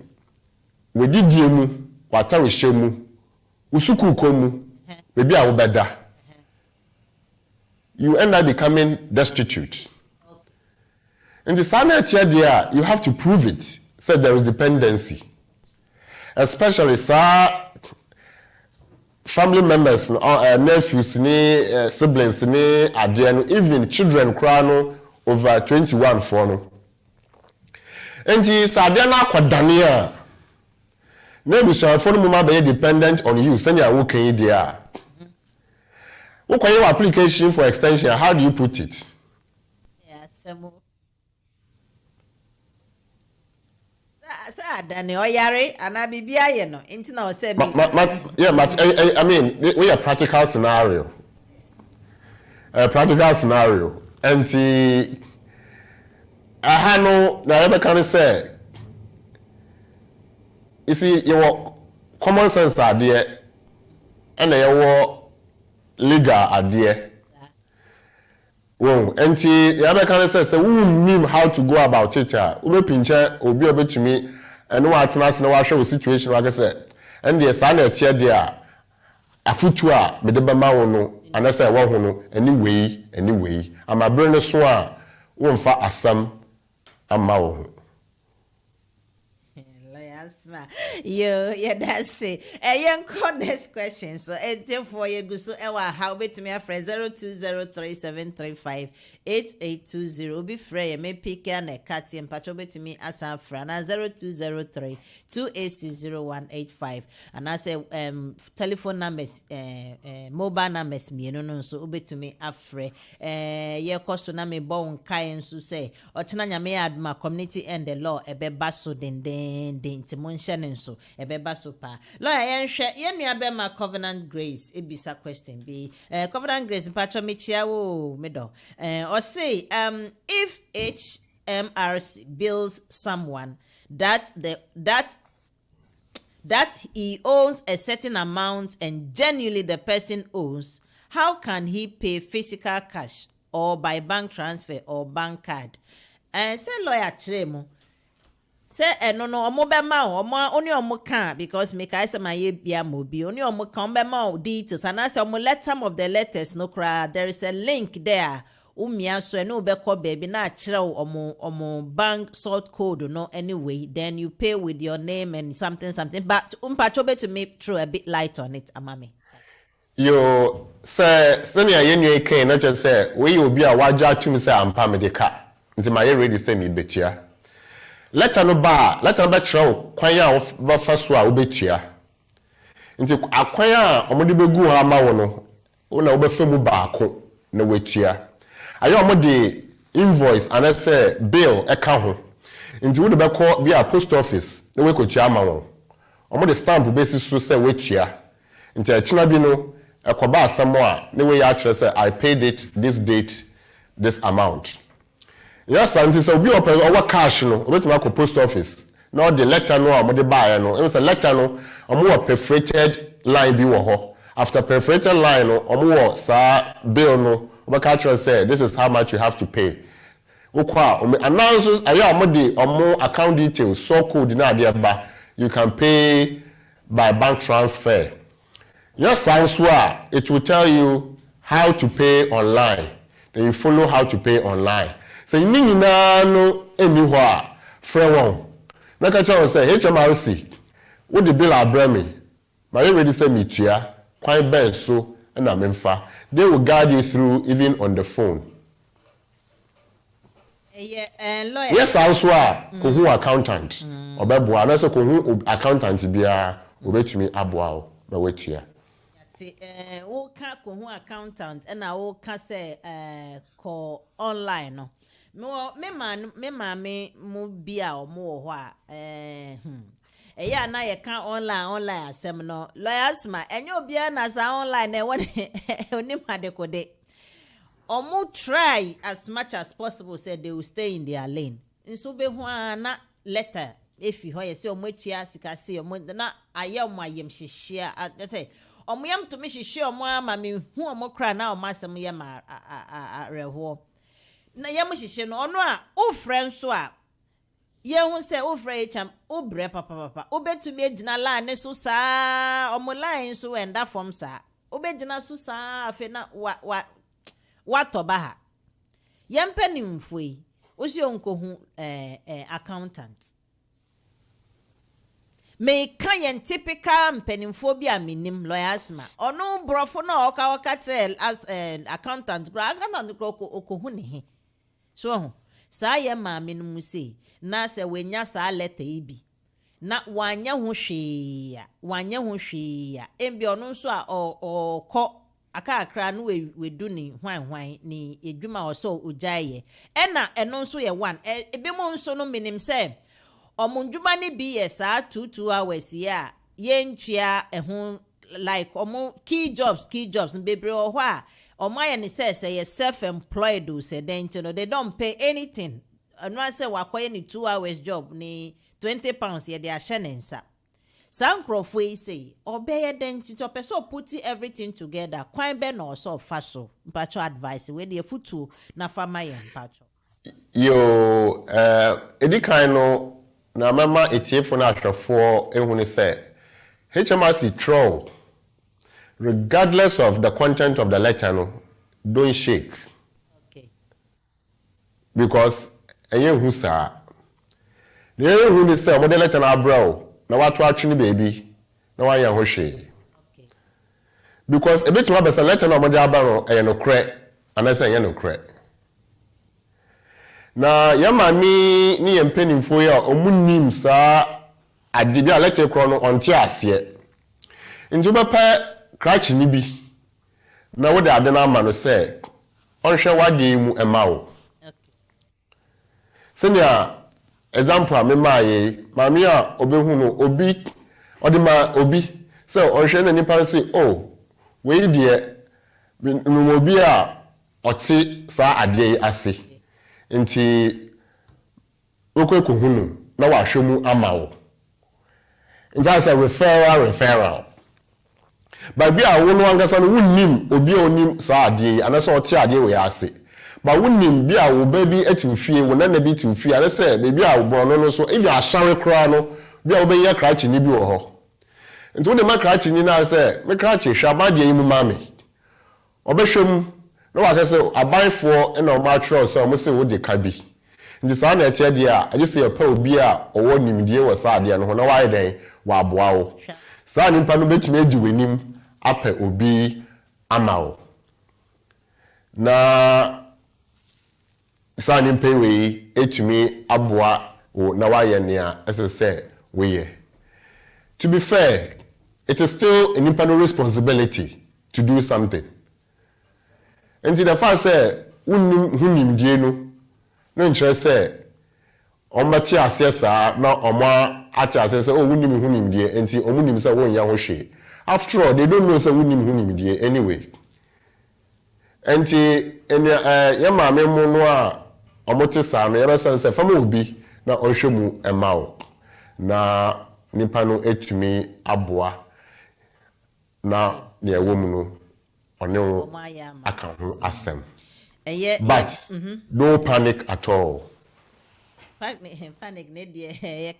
wedidie mu watareshe mu usuku komu bebi a wobeda you end up becoming destitute. In the Senate here, you have to prove it. So there is dependency. Especially family members, nephews, siblings, even children crying over 21 for no. And it's Adiana Kwadania. Maybe so for no be dependent on you. Send your work in there. Okay, your application for extension, how do you put it? Dani oyare ana bibia ye no enti na o say me yeah but I mean we are practical scenario and no na ebe kan say you see your common sense ade and your legal ade enti ebe kan say we know how to go about it we pinche obi obetumi and no atnas na wa hwe situation wa say and the sa na tie there afutu a me de ba ma wo no anasa wo ho no anyway amabre ne so a wo mfa asam amma wo ho yo yeah that's it next question so for you go so how bet me a friend 0203735820 be free me pick and a cat and patch bet me as a friend 0203286085 and I say telephone numbers mobile numbers me no so bet me a free yeah cost na me bon kai so say or tina me adma community and the law e be baso den so ebeba so pa lawyer yenhwe yenua be ma covenant grace ebisa question be covenant grace patcho mechia wo middle or say if HMRC bills someone that he owes a certain amount and genuinely the person owes, how can he pay physical cash or by bank transfer or bank card? Say lawyer chiremo say no omo be ma omo oni omo kan because make I say my bia mobi oni omo kan be ma details and I say omo let some of the letters no cry there is a link there umia so no be call baby na kire omo bank sort code no anyway then you pay with your name and something but mpacho be to make throw a bit light on it amame yo say senior yenwe kan na just say we obi a waja tum say ampa me de ka nti my ready say me betua letter no ba traw kwan a ba fa so a obetua nti akwan a omode begu ha ma wo no na obefa mu baako na wetua ayo omode invoice and say bill e ka ho nti wo de be call bi a post office na we kotua ma wo omode stamp basis so say wetua nti a china bi no ekoba asamo a na we ya kire say I paid it this date this amount. Yes, and so be open our cash no obetuma ko post office now the letter no amode buy no it was a letter no omo perforated line bi wo ho after perforated line no omo sa bill no obeka actually say this is how much you have to pay okwa announces ayo amode omo account details so code na ade ba you can pay by bank transfer. Yes, answer it will tell you how to pay online, then you follow how to pay online. So you mean no anywhere free one. Make a chance say HMRC. What the bill abrami? My already say me tia quite bad so and amemfa. They will guide you through even on the phone. Lawyer. Yes, also kohu accountant. Obeboa na so kohu accountant bia obetumi aboa na wetua. Wo ka kohu accountant and I wo ka say call online no. Me mame mu bia o mu ho a eya na ye kan online asem no lawyers ma enye obia na sa online e won oni madekode omu try as much as possible said they will stay in their lane nso be ho na letter efi ho ye se omu achia sika se omu na aye omu ayem hihia say omu yam to me hihia omu ama me hu omu kra na omu asem ye ma reho na yamuhihye no ono a o friend so a yehu se o friend cham o bre papa obetumi agina line so saa omo line so enda form saa obegina so saa afi na wa toba ha yempanimfo yi osi onkohu accountant me kan typical mpanimfo bi a minim lawyer Asmah ono brofo na oka chere as accountant okohu ne he so saa ye ma minum se na se wenya saa letter ibi na wanya ho hwe ya embi ono nso a okọ akakra no we du ni hwan ni edwuma oso ojaye ena eno nso ye one ebe mo nso no minim se omundwuma ne bi ye saa 2 hours ya ye ntwia ehun like key jobs bebre ho a omaye ne say ye self employed o se then no they don't pay anything no say wakoye ni 2 hours job ni £20 ye de ahye ne nsa sankrofo yi say obeye den to person put everything together kwan be na so fa so mpacho advice we de futu na fama ye mpacho yo edikan no na mama etiefo na ahwefo ehunu say HMRC throw regardless of the content of the letter no don't shake okay because hu sa the hu ni say model letter na abrow na watu atwini baby na wan yan ho hwe okay because a bit more letter na model abaro no kre anase no kre na yamami ni yempanimfo ya omunnim sa adibia letter kro no onte ase njuba pa cratch ni bi na wo de ade na ama no say onhwe wade mu emawo okay senia example me maaye mami a obehu no obi odima obi say onhwe na nipa say oh we die no obi a oti sa ade ase nti okwekuhunu na wahwemu amawo nta say referral but bi a wo no angasa no wunnim obi a onim sa ade anaso oti ade we ase ba wunnim bi a wo ba bi atimfie wo na bi timfie ana say be a wo bono no so if you asare kra no bi a wo be ya krachi ni bi wo ho nti wo de ma krachi ni na say me krachi hwa de yimu mame obehwem na wa say abanfo na o ma tro so mo say wo de ka bi nti sa na etie de a age say pa obi a owo nimdie wo sa ade no ho na wa den wa aboa wo sa nimpa no betumi agi wenim apa obi amawo na sa nimpa we etumi aboa wo na wa ye ne a say we to be fair it is still an impanel responsibility to do something and the fact say hunim die no nkyere say omati asesa na oma ati asesa oh hunim die enti omunim say won ya ho hwe after all they don't know say hunim die anyway enti yama memo no a omote sa no yaba say fama obi na ohwemu emawo na nipa no etumi aboa na ne ewom no ono aka ho asem but no panic at all. Panic ne de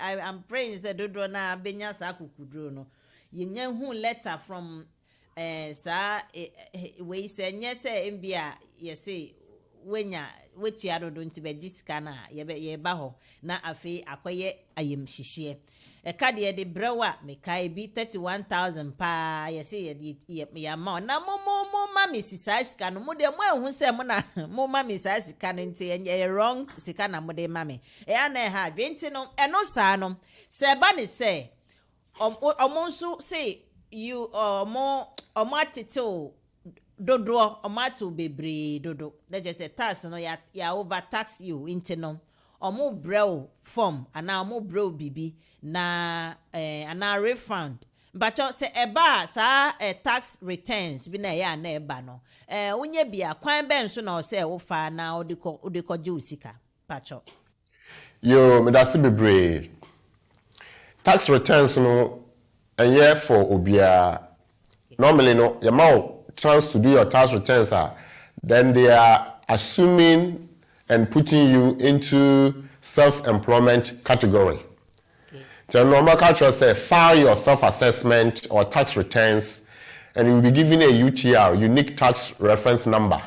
I'm praying say dodo na benya sa kukudro no yenya hu letter from sa we say nye say mbia ye say wenya wechi adodo nti be disika na ye ba ho na afi akoye ayem hihie ka de de brewa me kai bi 31,000 pa ye say ye ma na mo mami sisasika no mo de mo ehun se mo na mo mami sisasika no nti ye wrong sika na mo de mami na ha dwenti no eno sa no se ba ni se omonso say you omo atito dodo omato bebre dodo that just a tax no ya overtax you into no omo brew form ana omo brew bibi na ana refund but say eba sa tax returns bi na ya na eba no unye bia kwan ben so na say wo fa na odiko je usika pacho yo me da se bebre tax returns no eye for obia normally no your chance to do your tax returns then they are assuming and putting you into self-employment category. The normal culture says file your self-assessment or tax returns, and you will be given a UTR, unique tax reference number.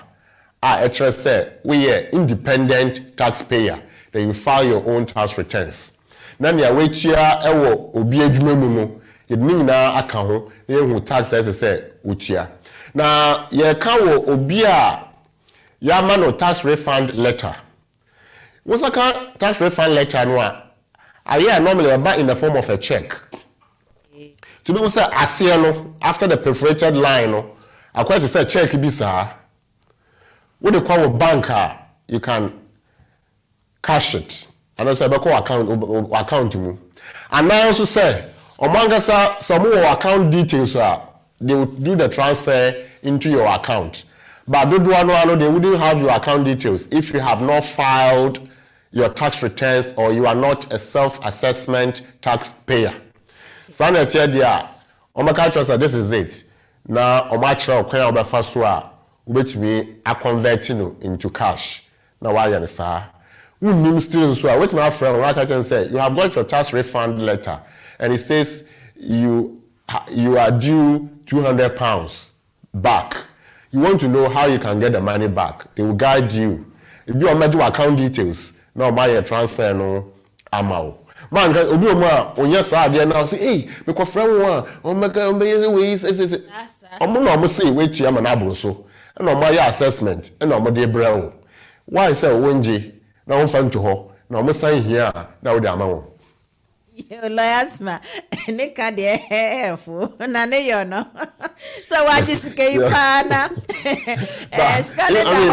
Actually say we are independent taxpayer. Then you file your own tax returns. Then you wait here, ewo obi adwuma mu no, ye ni na aka ho, ye hu tax as say utia. Na ye ka wo obi a ya ma no tax refund letter. What's a tax refund letter no a? Are normally about in the form of a check. To be say asiano after the perforated line no, according to say check bisa. When you call a banker, you can cash it. And also call account mu. And I also say, omanga some more account details they will do the transfer into your account. But they wouldn't have your account details if you have not filed your tax returns or you are not a self-assessment taxpayer. So I tell you, omaka this is it. Now omachra okwan obefa so a which me a converting into cash. Now why you say? Who still so with my friend like I can say you have got your tax refund letter and it says you are due £200 back. You want to know how you can get the money back. They will guide you. If you want to account details, now buy a transfer no amount. Man, obi o ma onye sa ade na say eh because friend one o make we say omo say wait you am na abro so na omo ya assessment na omo dey brew. Why say wonje na won fan to ho na omo sign here na we dey amawo. Yo Asmah ne ka de fo na ne yo no. So what is ke pa na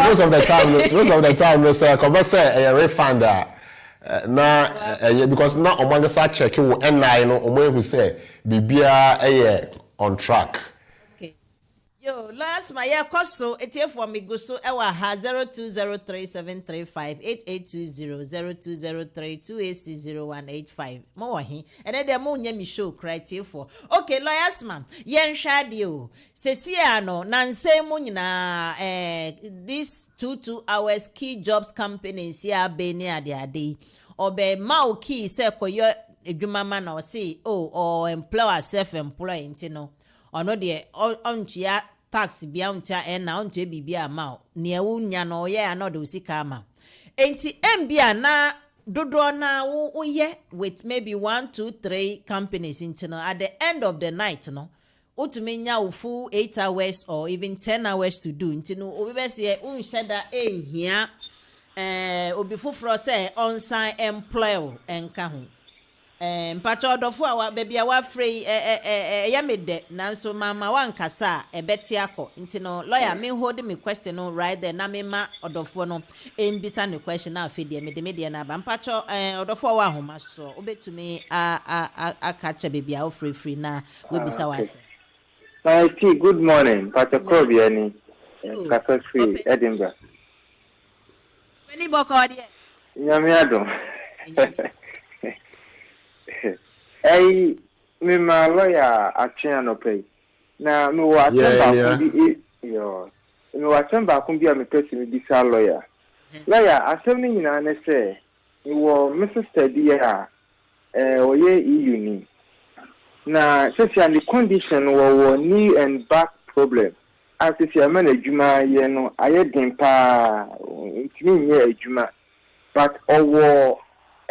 most of the time we say come say a refund because now omanga sa check wo NI no omo who say bibia on track. Okay. Yo, Asmah ya koso etie for me go so ewa ha 0203735882 020328600185 mo wahi ene de mo nya mi show criteria for. Okay, Asmah yen hwade o sesia no nanse mo nyina this 2 hours key jobs companies ya be ni ade obe ma o key se koyo edwuma ma na o say or employer self employed ntino ono de ontua tax bia ontua na ontua bibia ma ne ewunya no ye anode osika ama enti embia na dodo na wo ye with maybe 1 2 3 companies ntino at the end of the night no utumenya wo full 8 hours or even 10 hours to do ntino obi be se unhyeda ehia obi fufuro say on-site employer enka ho mpacho odofo awa baby awa free yamede nanso mama wankasa ebeti akọ ntino lawyer me hold me question no right there na me ma odofo no embisa ne question na afedie me na ba mpacho odofo wa homa so obetumi akacha baby awa free na we bisa wase. Good morning Pastor Kobe ani Cafe Free Edinburgh. Any boko die nyame adom. Hey, me my lawyer atwea no pay. Na me wa temba kumbi yo. Me wa temba kumbi a me pesi me bisa lawyer. Lawyer asem ni nyina ne se me wo Mrs. Teddy a oye EU ni. Na sesi and the condition wo knee and back problem. As if you man adwuma ye no aye den pa ntimi nye adwuma. But owo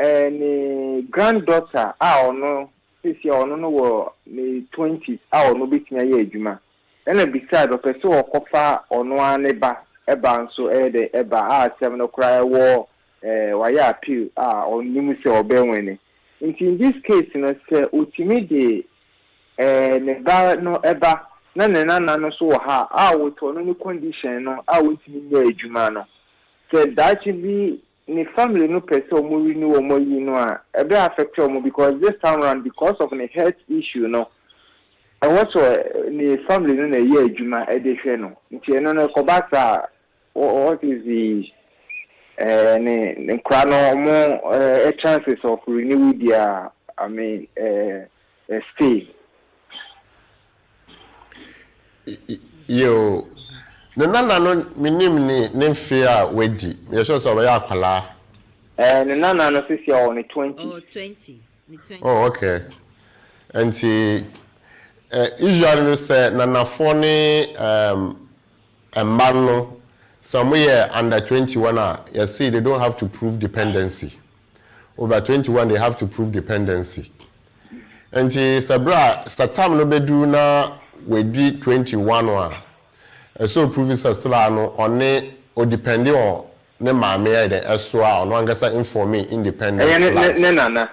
any granddaughter no this year no wo ni 20s no bitia ye adwuma and beside of person okofa ono aneba eba nso de eba asem no cry wo waya appeal onimu se obenwene in this case no say utimi de ne ba no eba na no so ha wo to no condition no wotimi ye adwuma no so that be ni family no person omo renew omo yi no a ebe affect omo because this time around because of the health issue no and what ni family no na ye adwuma e de hwe no nti no kobasa what is the ni kra no omo chances of renew their stay. Yo The nana no minim ne fear wedi. Me sure so ya kwala. The nana no sisi ya on 20. Oh, 20. Oh, okay. And usually say nana phone man no somewhere under 21 you see they don't have to prove dependency. Over 21 they have to prove dependency. And sabra statam no bedu na we 21 one. So prove is still no on or depending on ne maame ya den eso a ono angasa inform me independent life. Nana.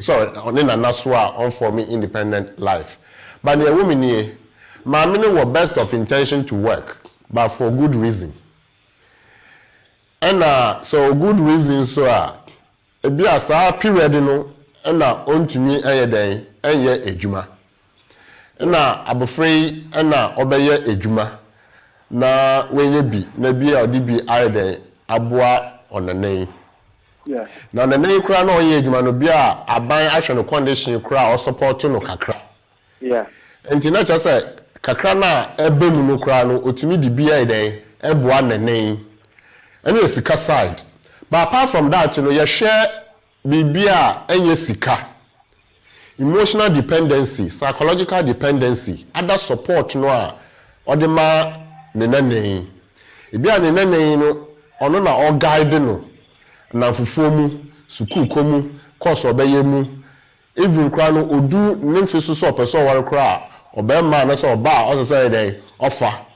Sorry, on nana so a on for me independent life. But the woman here maame no were best of intention to work but for good reason. And so good reason so e bi asa period no na ontumi eye den eye ejuma. Na abofrei na obeye ejuma. Na wenye bi na bi a odi bi ayede aboa onane. Yeah. Na onane kura na oye ejuma no bi a aban ahwe no condition kura o support no kakra. Yeah. Enti na cha say kakra na ebe mu no kura no otumi di bi ayede eboa nane. Ene sika side. But apart from that, you know, you share bibia enye sika. Emotional dependency, psychological dependency, other support no a odema nenane. Ebia nenane no ono na o guide no na fufuo mu, sukuu komu, course obeye mu. Even kra no odu nemfiso so person ware kra obema na so oba o say dey offer.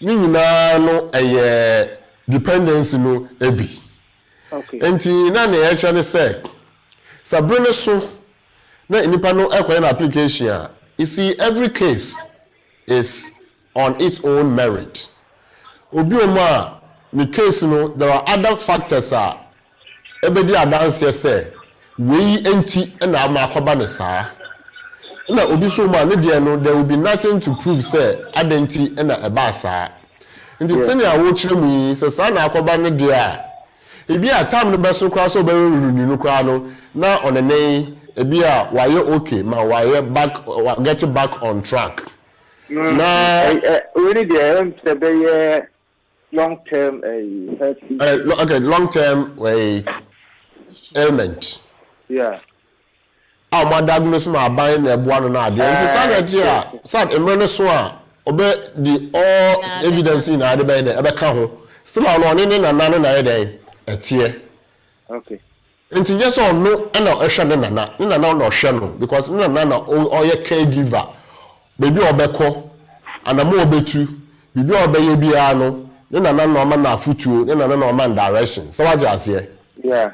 Ni nyina no eye dependency no ebi. Okay. Enti na na ye ne say sabrene so na inipa no ekwa na application you see every case is on its own merit. Obi oma the case no there are other factors ebedi adance say we enti na amakoba ne saa na obi so ma ne de no there will be nothing to prove say adenti na eba saa. Nti senior wo kire mu say saa na akoba ne de a ebi a time no beso kra so be runu no kra no na onene ebi a waye okay ma waye back get back on track. Na we need the be long term okay long term ailment. Yeah. Ma diagnose ma ban na eboa no na ade. Nti sa na je a sa emre no so a obe the all evidence in ade be na ebe ka ho. Still no ne nana no na ede etie. Okay. Nti je so no na ehwe ne nana no hwe no because nana na oye caregiver. Baby obeko anamo obetu bibi obeye bia no ne nana no ma na afutuo ne nana no ma direction. So what just here? Yeah.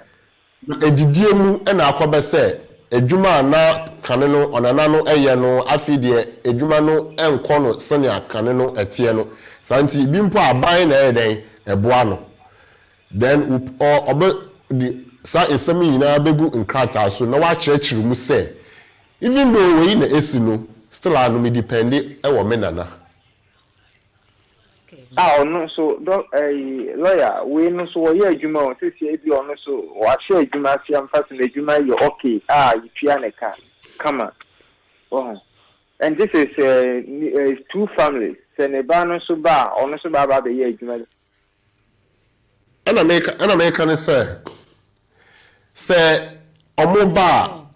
Ejidie mu na akobe se ejuma na kane no onana no eye no afide ejuma no enko no senia kane no etie no santi bi mpo aban na eden eboa no then obe the sa esemi nyina begu nkrata so na wa chirechiri mu se even though we na esi no still anu me depend e wo me nana. No, so lawyer, we no so ye adwuma o se se bi ono so wa hye adwuma se am fast na adwuma ye okay. You tria ne ka. Come on. Oh. And this is two families. Se ne ba no so ba, ono so ba be ye adwuma. Ana make ne say omo ba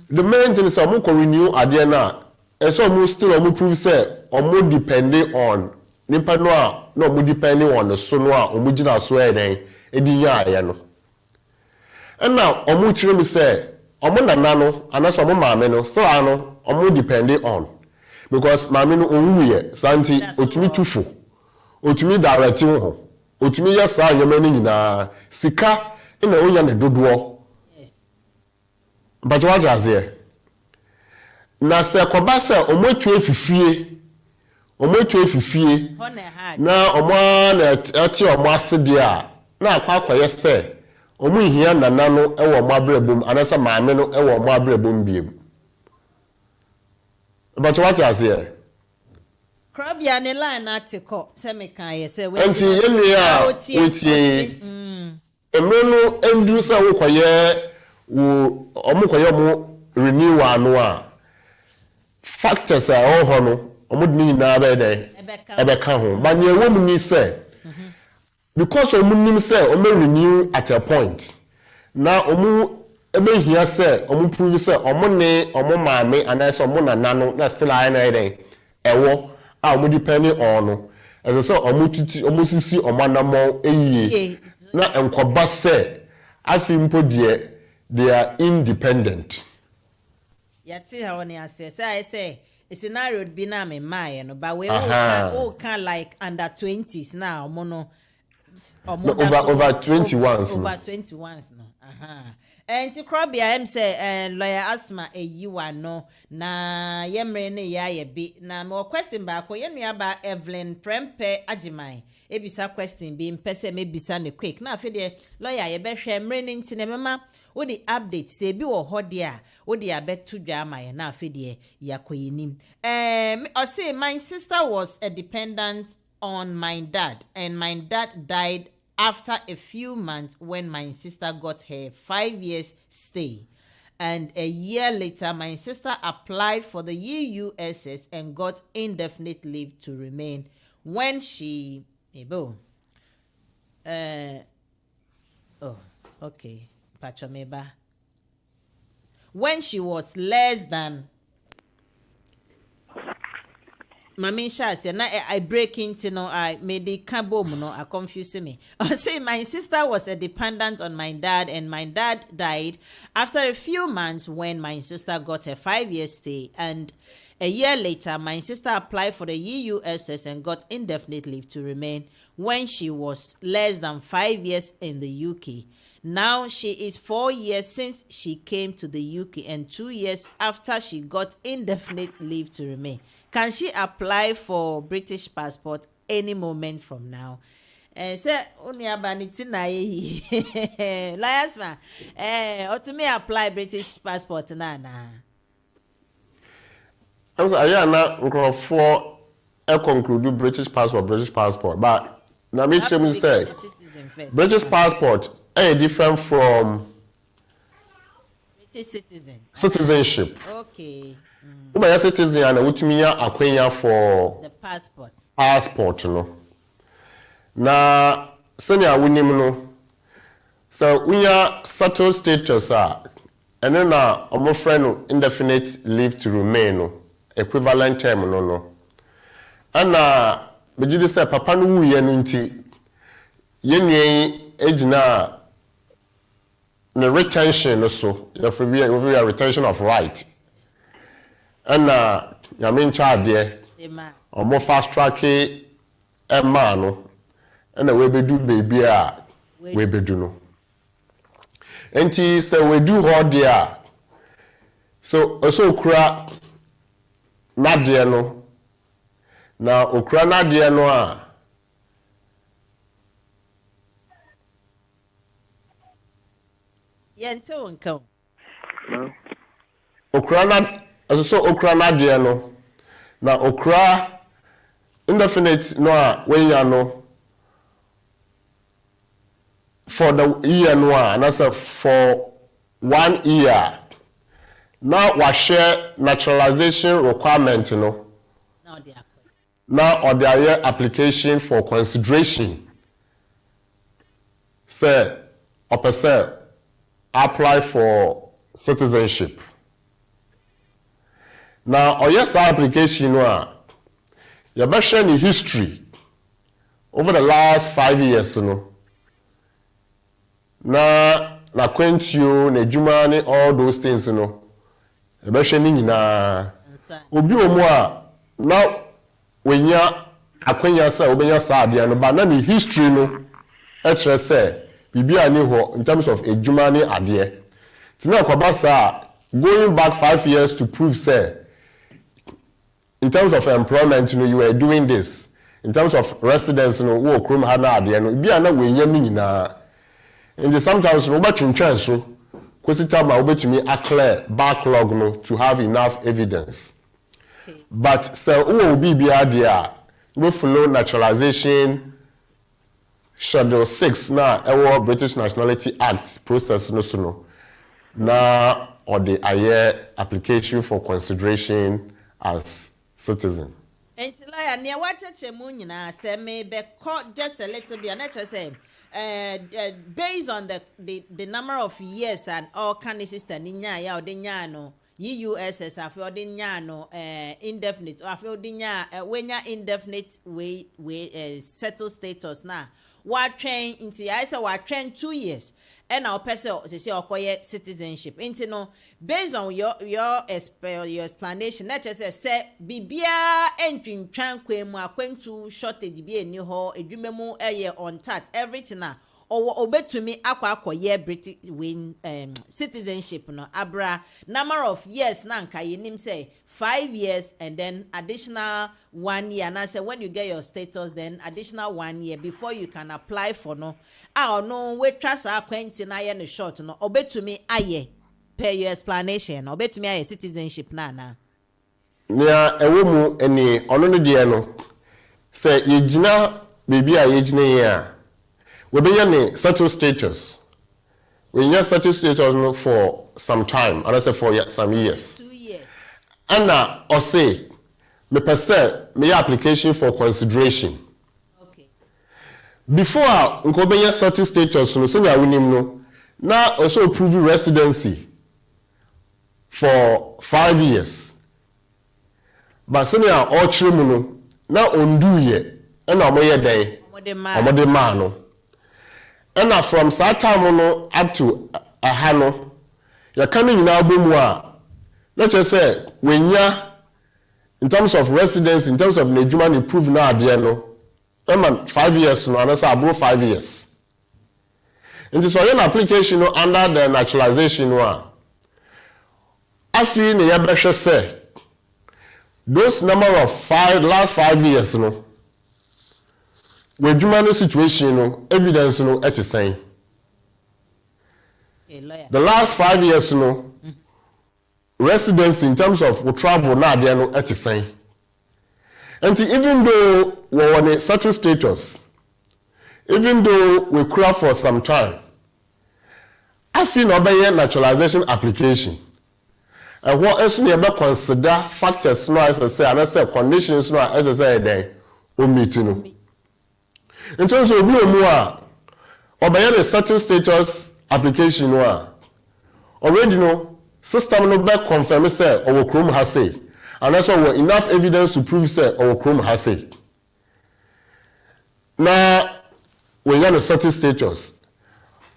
the main thing is omo ko renew ade na e so omo still omo prove say omo depending on nipa no a no omo depending on the so no a omo gina so e den e di ya ye no na omo kire mi say omo nana no anaso omo maame no still ano omo depending on because maame no onwuye santi otumi tufo otumi direct ho otumi ya sa anyama ni nyina sika ina onya ne dodoɔ. Yes. But what was here? Na se koba se omotu efifie na omo na ati omo asede a na akwakoye se omo hia nana no e wo omo abrabom anasa maame no e wo omo abrabom biem. But what was here? Krabia ne line article se me kan ye se we Enti yemi a wetie emenu endu se wo koye wo omo koye omo renew ano a factors a ho no omudni na be dey ebeka ho but ye wom ni say because omunim say o may renew at a point na omu ebe hia say omu prove say omu ne omu maame anase omu nanano na still aye na dey ewo a omu depending on no as say omu sisi omu anamo eyiye na enkoba say afimpo de they are independent. Yati how ni assess I say a scenario would be na me my no but we all can like under 20s now mono over 21s over 21s no and to crobia am say lawyer Asmah eyiwa no na yemre ne ya ye bi na mo question ba ko yenu ba Evelyn Prempe Ajiman ebisa question bi mpese me bisa ne quick na afi de lawyer ye be hwe mre ne ntine mema wo the update say bi wo hode a wo the abetu dwa amaye na afi de yakoyinim I say my sister was a dependent on my dad and my dad died after a few months when my sister got her 5 years stay. And a year later, my sister applied for the UUSS and got indefinite leave to remain when she... when she was less than... Mami Sha said, "Na I break into no I made the cabo no I confuse me." I say my sister was a dependent on my dad, and my dad died after a few months when my sister got a 5 year stay, and a year later my sister applied for the UUSS and got indefinite leave to remain when she was less than 5 years in the UK. Now she is 4 years since she came to the UK and 2 years after she got indefinite leave to remain. Can she apply for British passport any moment from now? Say Unyabaniti na ye. Liasma, or to me apply British passport na. I'm sorry, I na for conclude British passport, but na me chemi say British passport different from British citizenship. Okay. Uba citizen and utimiya akwenya for the passport. Passport no. Na senya wunim no. So unya settled status and then omo friend no indefinite leave to remain no equivalent term no. Ana begidi say papa no wuye no nti yenwe ejina the retention also, if we are retention of right. And your main child there, or more fast track a man, and we be do baby, we be do no. And he said, we do hard there. So, also, cra Nadia no. Now, okra Nadia no. Yento nko. Okra na de no. Na okra indefinite no a when ya no for the year no and that's for 1 year. Now we share naturalization requirement no. Now or their application for consideration. Say or apply for citizenship. Now, or yes, application you better share the history over the last 5 years, na quentio, na jumani, all those things, you better share na. Obi omwa now when ya akwenya sa obenya sa ade no ba na the history no e say bibia ni ho in terms of ejumani ade. Tina kwabasa going back 5 years to prove say in terms of employment you were doing this, in terms of residence wo krom ha na ade no bia na wenya ni nyina. And sometimes no ba twentwen so kwesita ma obetumi clear backlog no to have enough evidence. Okay. But so wo bi bia dia we follow naturalization Schedule 6 na ewo British Nationality Act process no so no na or the application for consideration as citizen. Enti lawyer near what nyina say me be caught just a little bit and I say based on the number of years and all kind of sister ninya ya odinya no USS afi odinya no indefinite or afi odinya wenya indefinite we settle status na wa train into I say wa train 2 years and our person say okoye citizenship into no based on your explanation that just say bibia entwintwan kwemu akwantu shortage bi eni ho edwumemu on tat everything na obetumi akoye British win citizenship no abra number of years na nka yenim say 5 years and then additional 1 year. And I say when you get your status, then additional 1 year before you can apply for no. No, we trust our acquaintance I no short no. Obey to me aye per your explanation. Obey to me aye citizenship na. Nia ewomu eni ono ne de no. Say yegina baby a yegina here. We be ne settled status. We need settled status no for some time. And I say for some years. 2 years. Anna or say me per me application for consideration. Okay. Before nkobenya certain status no so nya winim no na also approve residency for 5 years. But so nya all chiremu no na ondu ye na omoye den omode ma no. And from that time no up to aha no ya kan nyina abomu a let's just say when ya in terms of residence, in terms of Nejuma improve now there no. 5 years no, and that's above 5 years. In this one application no under the naturalization one. I feel ne yabeshe say those number of last 5 years no. With Nejuma situation no evidence no at the same. The last 5 years no. Residence in terms of we travel now they are no at the same. And even though we on a certain status, even though we cry for some time, I feel no be naturalization application. And what else we ever consider factors no as I say and I say conditions no as I say then omit no. In terms of obi omu a obey the certain status application no already no system no back confirm say our Chrome has say and that's why enough evidence to prove say our Chrome has say now we have a certain status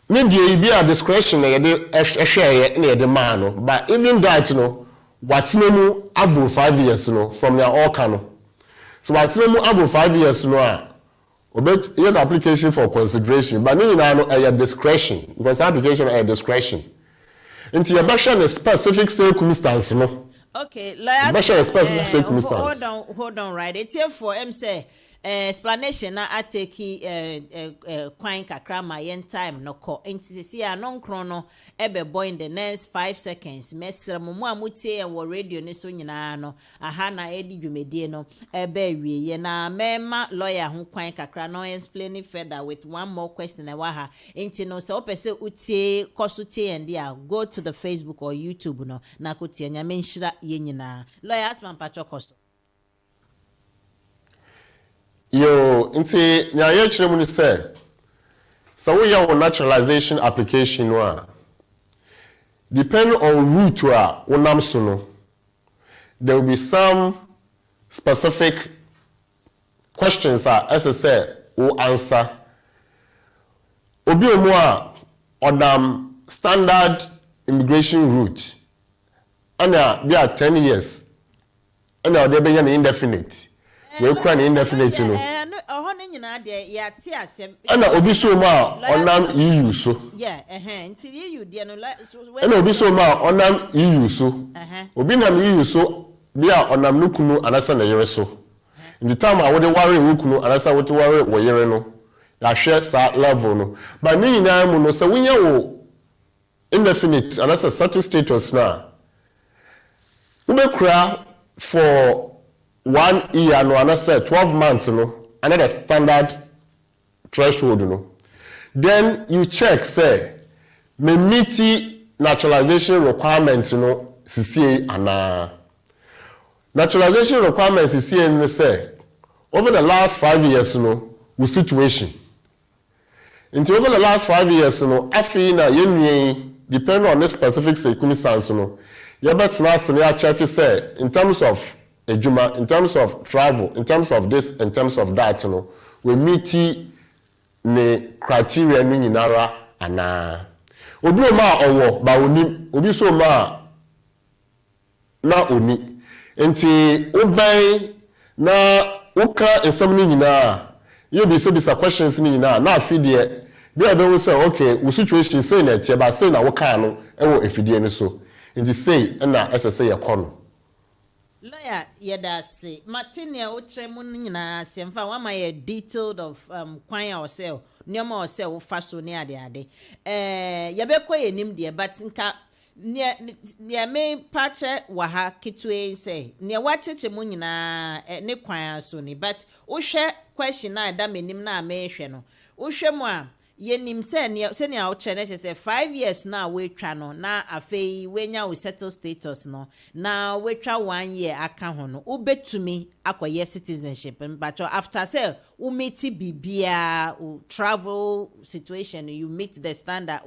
maybe it be a discretion na dey share na dey man no but even that no what no above 5 years no from their all can so what no above 5 years no obey your application for consideration but no no discretion because application is discretion. Into your special specific circumstance, no. Okay, let's hold on, right? It's here for say explanation na ateki kwan kakra ma yen time no ko enti si anon krono ebe boy in the next 5 seconds mesra mu amutie e wo radio ne so nyina no aha na edi dwumedie no ebe wiye na mema lawyer ho kwan kakra no explain further with one more question e wa ha enti no so opese utie koso tie ndi a go to the Facebook or YouTube no na ko tie nya menhira ye nyina lawyer Asmah Pachokoso. Yo, inti nyaye chiremu ni say so we have a naturalization application wa depending on route wa unam suno there will be some specific questions as I say will answer obi omo a odam standard immigration route ana be at 10 years ana dey be indefinite we kran indefinite no oho ne nyina de ya ti asem ana obi so ma onam EU so nti EU de no ana obi so ma onam EU so obi nam EU so dia onam nukunu anasa na yere so in time a wo de ware wukunu anasa wo te ware wo yere no ya hwe sa level no but ni nyina mu no se wunya wo indefinite anasa certain status na we be kra for 1 year no another 12 months no another standard threshold no then you check say me meet naturalization requirement no CCA ana naturalization requirements is here in say over the last 5 years with situation. Into over the last 5 years afi na yenwie depending on the specific circumstance you better now scenario check say in terms of ejuma, in terms of travel, in terms of this, in terms of that we meet the criteria no nyinara ana obi ma owo ba oni obi so ma na oni enti oban na uka ensem ni nyina you be say questions ni nyina na afidie bi ebe we say okay we situation say na tie ba say na wo kan no e wo afidie ni so enti say na ss ye kono lawyer yeda say martinia wo tremu nyina semfa wa ma ye detailed of kwan ourself nyoma ourself fa so ne ade ye be kɔ yenim de but nka ne me patche wa ha kitwe say ne wa cheche mu nyina ne kwan so ni but wo hwɛ question na da menim na me hwɛ no wo hwɛ mu a yenim se ne a che ne say 5 years na we twa no na afei we nya we settle status no na we twa 1 year aka ho no ubetumi akoye citizenship but after say u meet bibia travel situation you meet the standard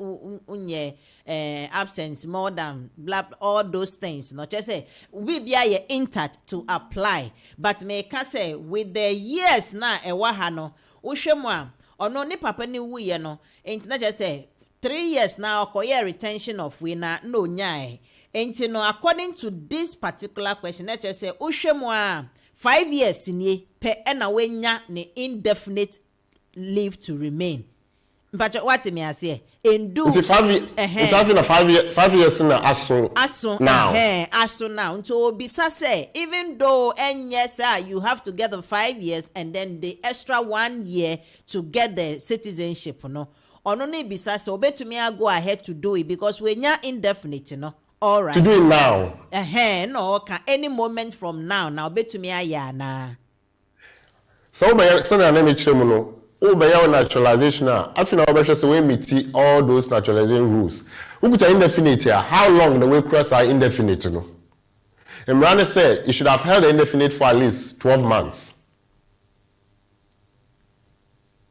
unye absence more than blah, all those things no just say we be ye intact to apply but me ka say with the years na ewa ha no wo hwɛ mu a ono ni papa ni wuye no enti na just say 3 years now akoye retention of we na no nyae enti no according to this particular question na just say uhwemu a 5 years ni pe na wenya ne indefinite leave to remain but what me ase endu it's 5 years it's having a 5 years na aso now aso now nto obisa say even though yes you have to get the 5 years and then the extra 1 year to get the citizenship no ono no bisa say obetumi go ahead to do it because we nya indefinite no all right to do it now no can any moment from now obetumi aya na so na me chemu no Obeya naturalization after now say we meet all those naturalization rules. Who could indefinite here? How long the way cross are indefinite no? Imran said you should have held indefinite for at least 12 months.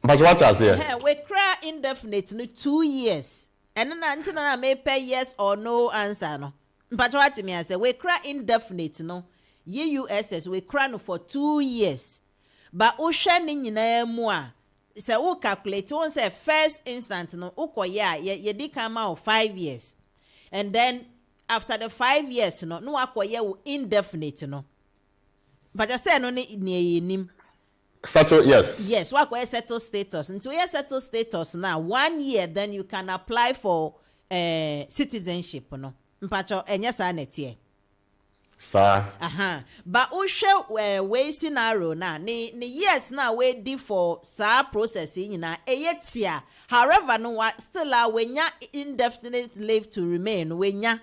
But what has here? We cry indefinite no 2 years. And then until I may pay yes or no answer no. But what me I say we cry indefinite no. USS we cry no for 2 years. But usha ni nyina mu a say we calculate one say first instant no ukoya ye di come out 5 years and then after the 5 years no akoye indefinite no but I say no ni nim settle yes we akoye settle status into your settle status now 1 year then you can apply for citizenship no mpacho enye sa netie sir but we scenario na ni yes na we di for sa processing na eyetia however no still we nya indefinite leave to remain we nya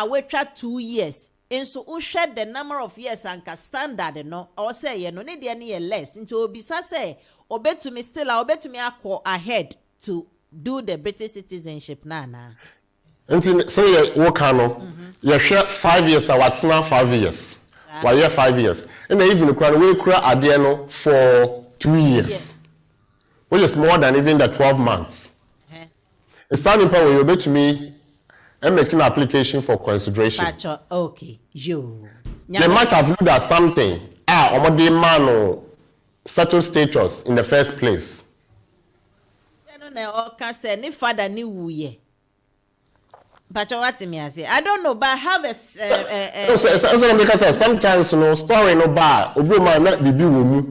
we try 2 years and so share the number of years anka standard no or say ye no ne de ne less into obisa say obetumi still obetumi akọ ahead to do the British citizenship na until so you work you share 5 years or what's now 5 years. Why you 5 years? And even we cry adiano for 2 years. Which is more than even the 12 months. It's starting point when you bet me and making an application for consideration. Okay, you. They might have looked at something. Omode man settled status in the first place. Father ni wuye. But what me say? I don't know, but I have a sometimes story no bad. Obi man not bibi wo mu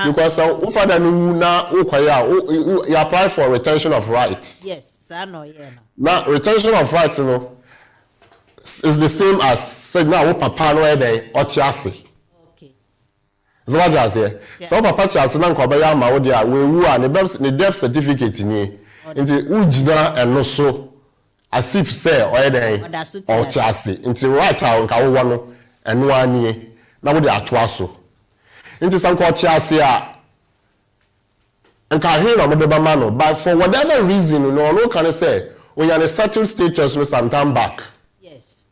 because father no na you apply for retention of rights. Yes, sir no yeah no. Now retention of rights is the same as say now papa no dey otiase. Okay. So what just here? So papa tiase na nko ya ma wo dia we wu a ne death certificate ni. Nti ujina eno so as if say or chassis into right out nka wo no eno anie na wo de atoa so into some chassis a nka he no be ba no but for whatever reason no can say we are in a settled status with some time back yes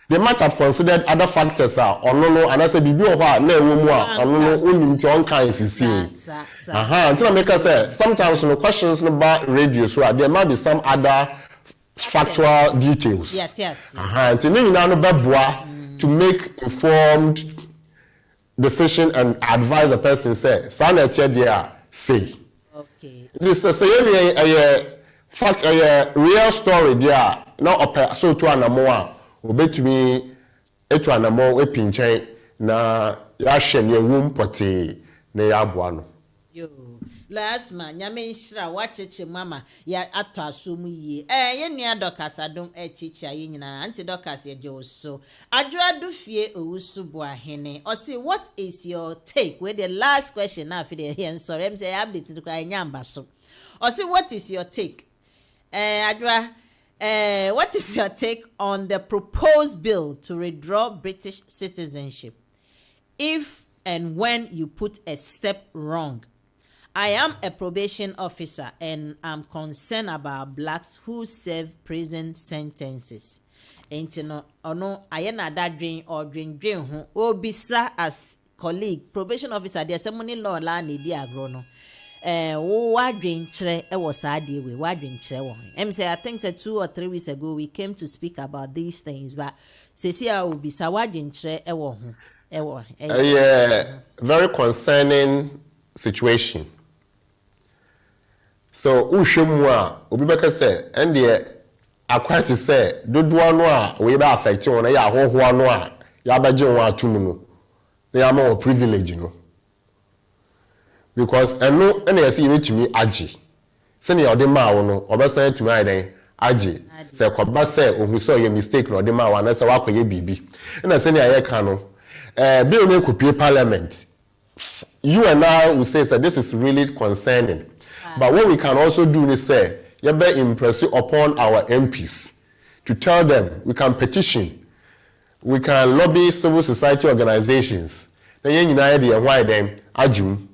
they might have considered other factors no and I say bibi o ho na ewo mu no onim ti on kan sisi until I make us say sometimes no questions about radio so there might be some other factual details yes until you know no beboa to make informed decision and advise the person say stand at there say okay this say a fact a real story there no so to anamo obetumi etu anamo epinchen na ya hye ne wum pote na ya aboa no yo last man nyame nhira wacheche mama ya ato asomu yie ye nua dokas adom echichi aye nyina anti dokas ye jo so adwadu fie owusu bo ahene o say what is your take with the last question na fi dey sorry em say update the kwa nyamba so o say what is your take adwa what is your take on the proposed bill to withdraw British citizenship if and when you put a step wrong? I am a probation officer and I'm concerned about blacks who serve prison sentences. Ain't no ayena that dream or dream ho obisa as colleague probation officer there somebody law la ni di agro no wadwen kire e was ade we wadwen kire wo em say I think 2 or 3 weeks ago we came to speak about these things but sesi a obisa wadwen kire e wo ho very concerning situation. So uhwemu a obi beka say ende akwati say dodoa no a we ba affect won ya hoho no a ya baje won atum no ya ma o privilege no because eno ene yesi yetumi agi se ne ode ma wo no obesan yetumi aiden agi se kwaba say ohu so ye mistake no ode ma wa na se wakoye bibi na se ne aye ka no bill me kopie parliament you and I will say this is really concerning. But what we can also do is say, you better impress upon our MPs to tell them we can petition, we can lobby civil society organizations. Then you know why them ajum.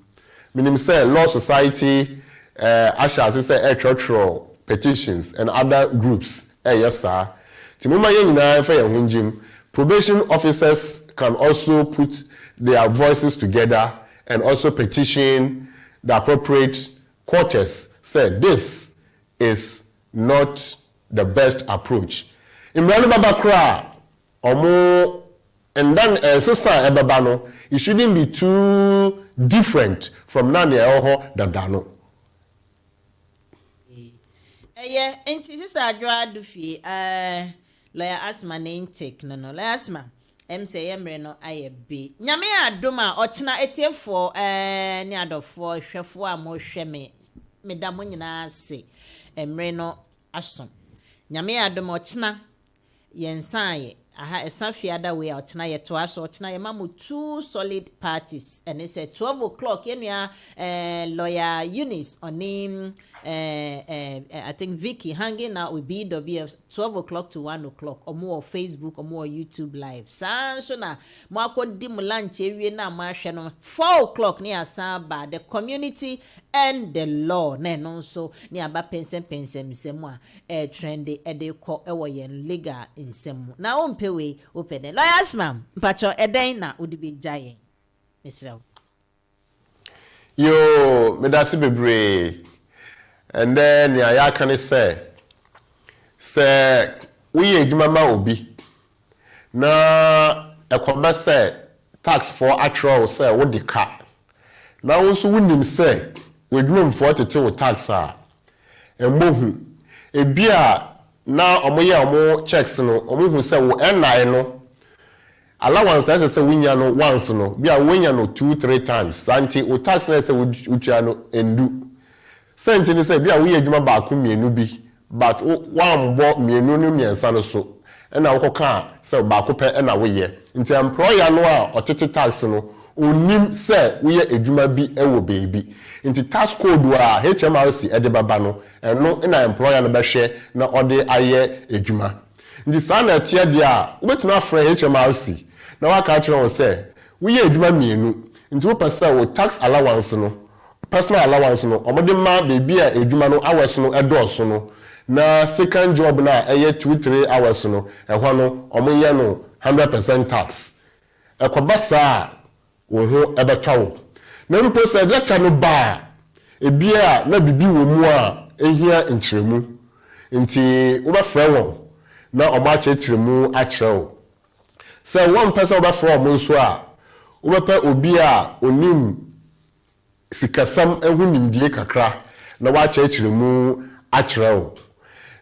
Meaning say law society, asha say cultural petitions and other groups. Yes sir. Timuma you for your probation officers can also put their voices together and also petition the appropriate quarters. Said this is not the best approach. Imran Baba Kra omo and then sister ebabano it shouldn't be too different from nane oho dadano. Enti sister adwa dufi lawyer Asmah na intake no lawyer Asmah say emre no ayebe nyame adoma ochina etiefo ni adofo hwefo a mo hwe me da mo nyina ase emre no asom nyame adoma ochina yensan aha esafiada we ochina yeto aso ochina ye mamu 2 solid parties and it's at 12 o'clock yenua lawyer Eunice onim I think Vicky hanging out with BWF 12 o'clock to 1 o'clock or more Facebook or more YouTube live so na mo akodi mu lunch ewie na ma hwe no 4 o'clock ni asaba the community and the law na no so ni aba pensem nsemu a trendy ede ko ewo yen legal nsemu na ompewe open lawyers mam mpacho eden na odibe giant Mr. Yo medasi bebre and then ya can say we edwuma obi na ekoba say tax for actual say what the car na also wunim say we dwuma for tete tax emohu ebia na omoye omo checks no omohu say wo enai no allowance say winya no once no bia winya no 2-3 times santi o tax na say utua no endu senti ni say bia we adwuma ba ko mienu bi but one bo mienu no miensa no so na wokoka say ba ko pe na woye nti employer no a otete tax no onim say we adwuma bi ewo baby nti tax code wa HMRC edebaba no eno na employer no be hwe na ode aye adwuma nti sana tie dia ubetuna frɛ HMRC na waka kire won say we adwuma mienu nti wo pesa wo tax allowance no personal allowance no omode ma baby a adwuma no hours no edoso no na second job na 2-3 hours no ehwo no omoye no 100% tax ekoba saa wo ho ebetawo na mpo se letter no ba ebia na bibi wo mu a ehia nkyeremu nti wo ba fra won na omo akyeremu akyerɛwo se one person wo ba fra omo nso a wo ba pa obi a onim sikasam ehu nimdie kakra na wa akyeremu akyerɛwo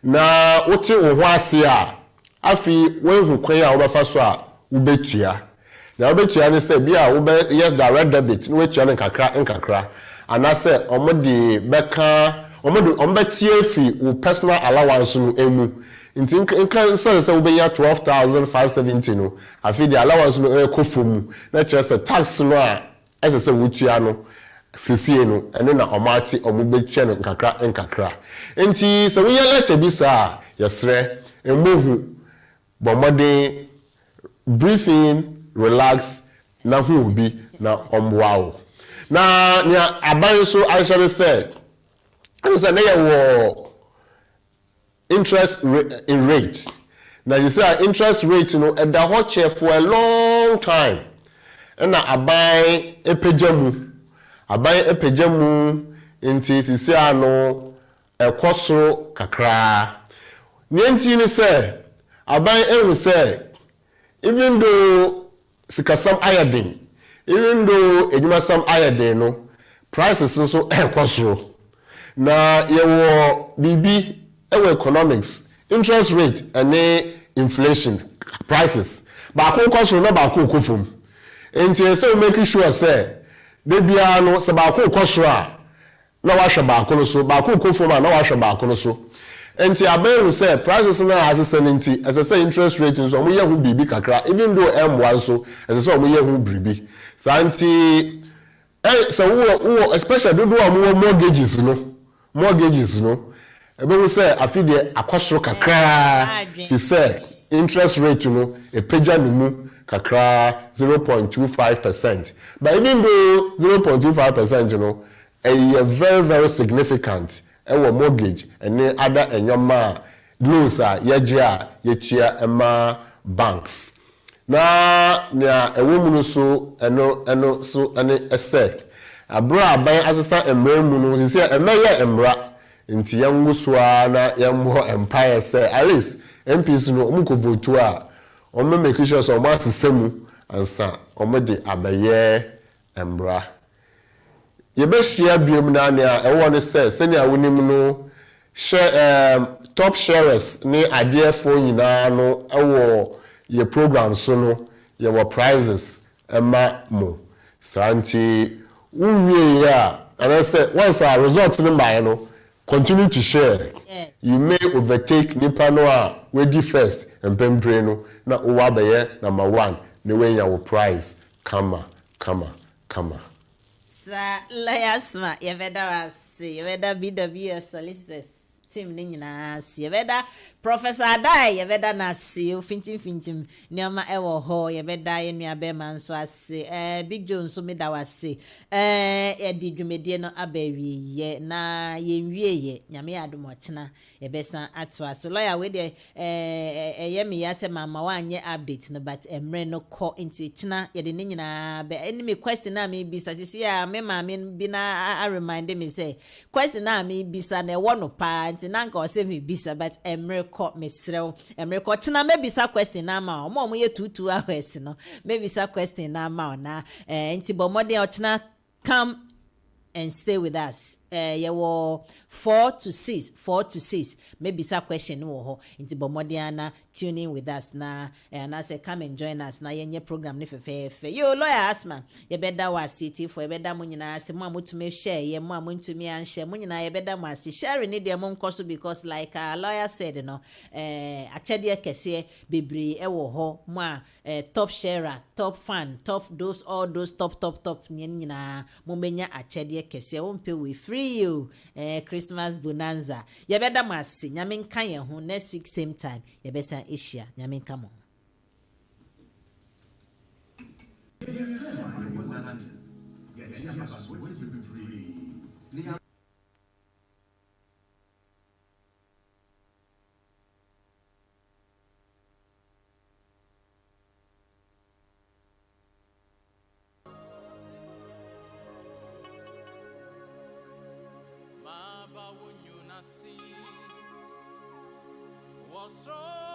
na wote wo ho ase a afi wehu kwan a wo ba fa so a wo betua na wo betua ne se bia wo be yes direct debit no wetua ne nkakra anase omode beka ombe tie fi wo personal allowance no emu nti nkan se wo be ya 12,570 no afi the allowance no ekofom na kyerɛ tax no a ɛsɛ wo tua no sisie no eno na omati omubetua no nkakra nti se wo ya letter bi saa yesre emohu bomode breathe in relax na hu obi na omboawo na nia aban so actually said na your interest in rate na you say interest rate no e da ho che for a long time na aban epejamu nti sisi ano ekosoro kakra nienti ni say aban ehun say even though sikasam ayadin even though ejumasam ayadin no prices so ekosoro na yewo bibi ewo economics interest rate and inflation prices ba ko kosoro na ba ko kofom enti say make sure say de bia no se ba ko kosoro a na wa hwe ba ko no so ba ko kofom a na wa hwe ba ko no so enti aben say prices na as enti as say interest rate so mo ye hu bibi kakra even though m1 so as say mo ye hu bibi santi so wo especially do mo mortgages no ebe we say afi de akosoro kakra fi say interest rate no e peja no mu kakra 0.25%, but even though 0.25% no a very very significant ewo mortgage and other enyoma loans a yetua ema banks na nia ewo mu no so eno so ane ese abra aban asesa emra mu no se emeye emra nti yangusoa na yamho empire say at least MPs no omuko vote a omo make sure so omo asesemu ansa omo de abaye emra yebehia biom na na ewo ne say senia wonim no share top sharers ni adefo nyina no ewo ye program so no ye wo prizes ema mo santi unwie ya and say once our results no buy no continue to share. Yeah. You may overtake nipa no a we di first and pempre no na owa beye number 1 ne we ya wo prize kama sa layasma yeveda wase yeveda BWF Solicitors team ni nyina se yeveda Professor Adai yeveda na se fintim nioma ewo ho yeveda yenua be man so ase Big Joe so me da wase di dwumedie no abawie ye na yenwie ye nyame adomo chena yebesan atwa so lawyer we de yemi ya se mama wanye update no but emre no ko inti chena ye de nyina be enemy question na me bisa sisi a me mama bi na remind me say question na me bisa na ewo no pa nti na nka o se me bisa but emre ko mesrew emre ko chena me bisa question na ma omo ye 2 hours no me bisa question na ma na nti bomode o chena come and stay with us. You were 4 to 6. Maybe some question wo into bomodiana tuning with us na and I say come and join us na yenye program ni fefe. You lawyer Asmah, you better was city for better munyina se mo to me share ye mo to me and share munyina you better was share ni dey mom course because like our lawyer said you know achede kese bebre e wo ho mo top sharer, top fan, top those all those top nyina mo benya achede kese wo mpe we free you Christmas bonanza ye beda masi nyame nka ye ho next week same time ye besa Asia nyame nka mo aba wonyu nasi. Wasro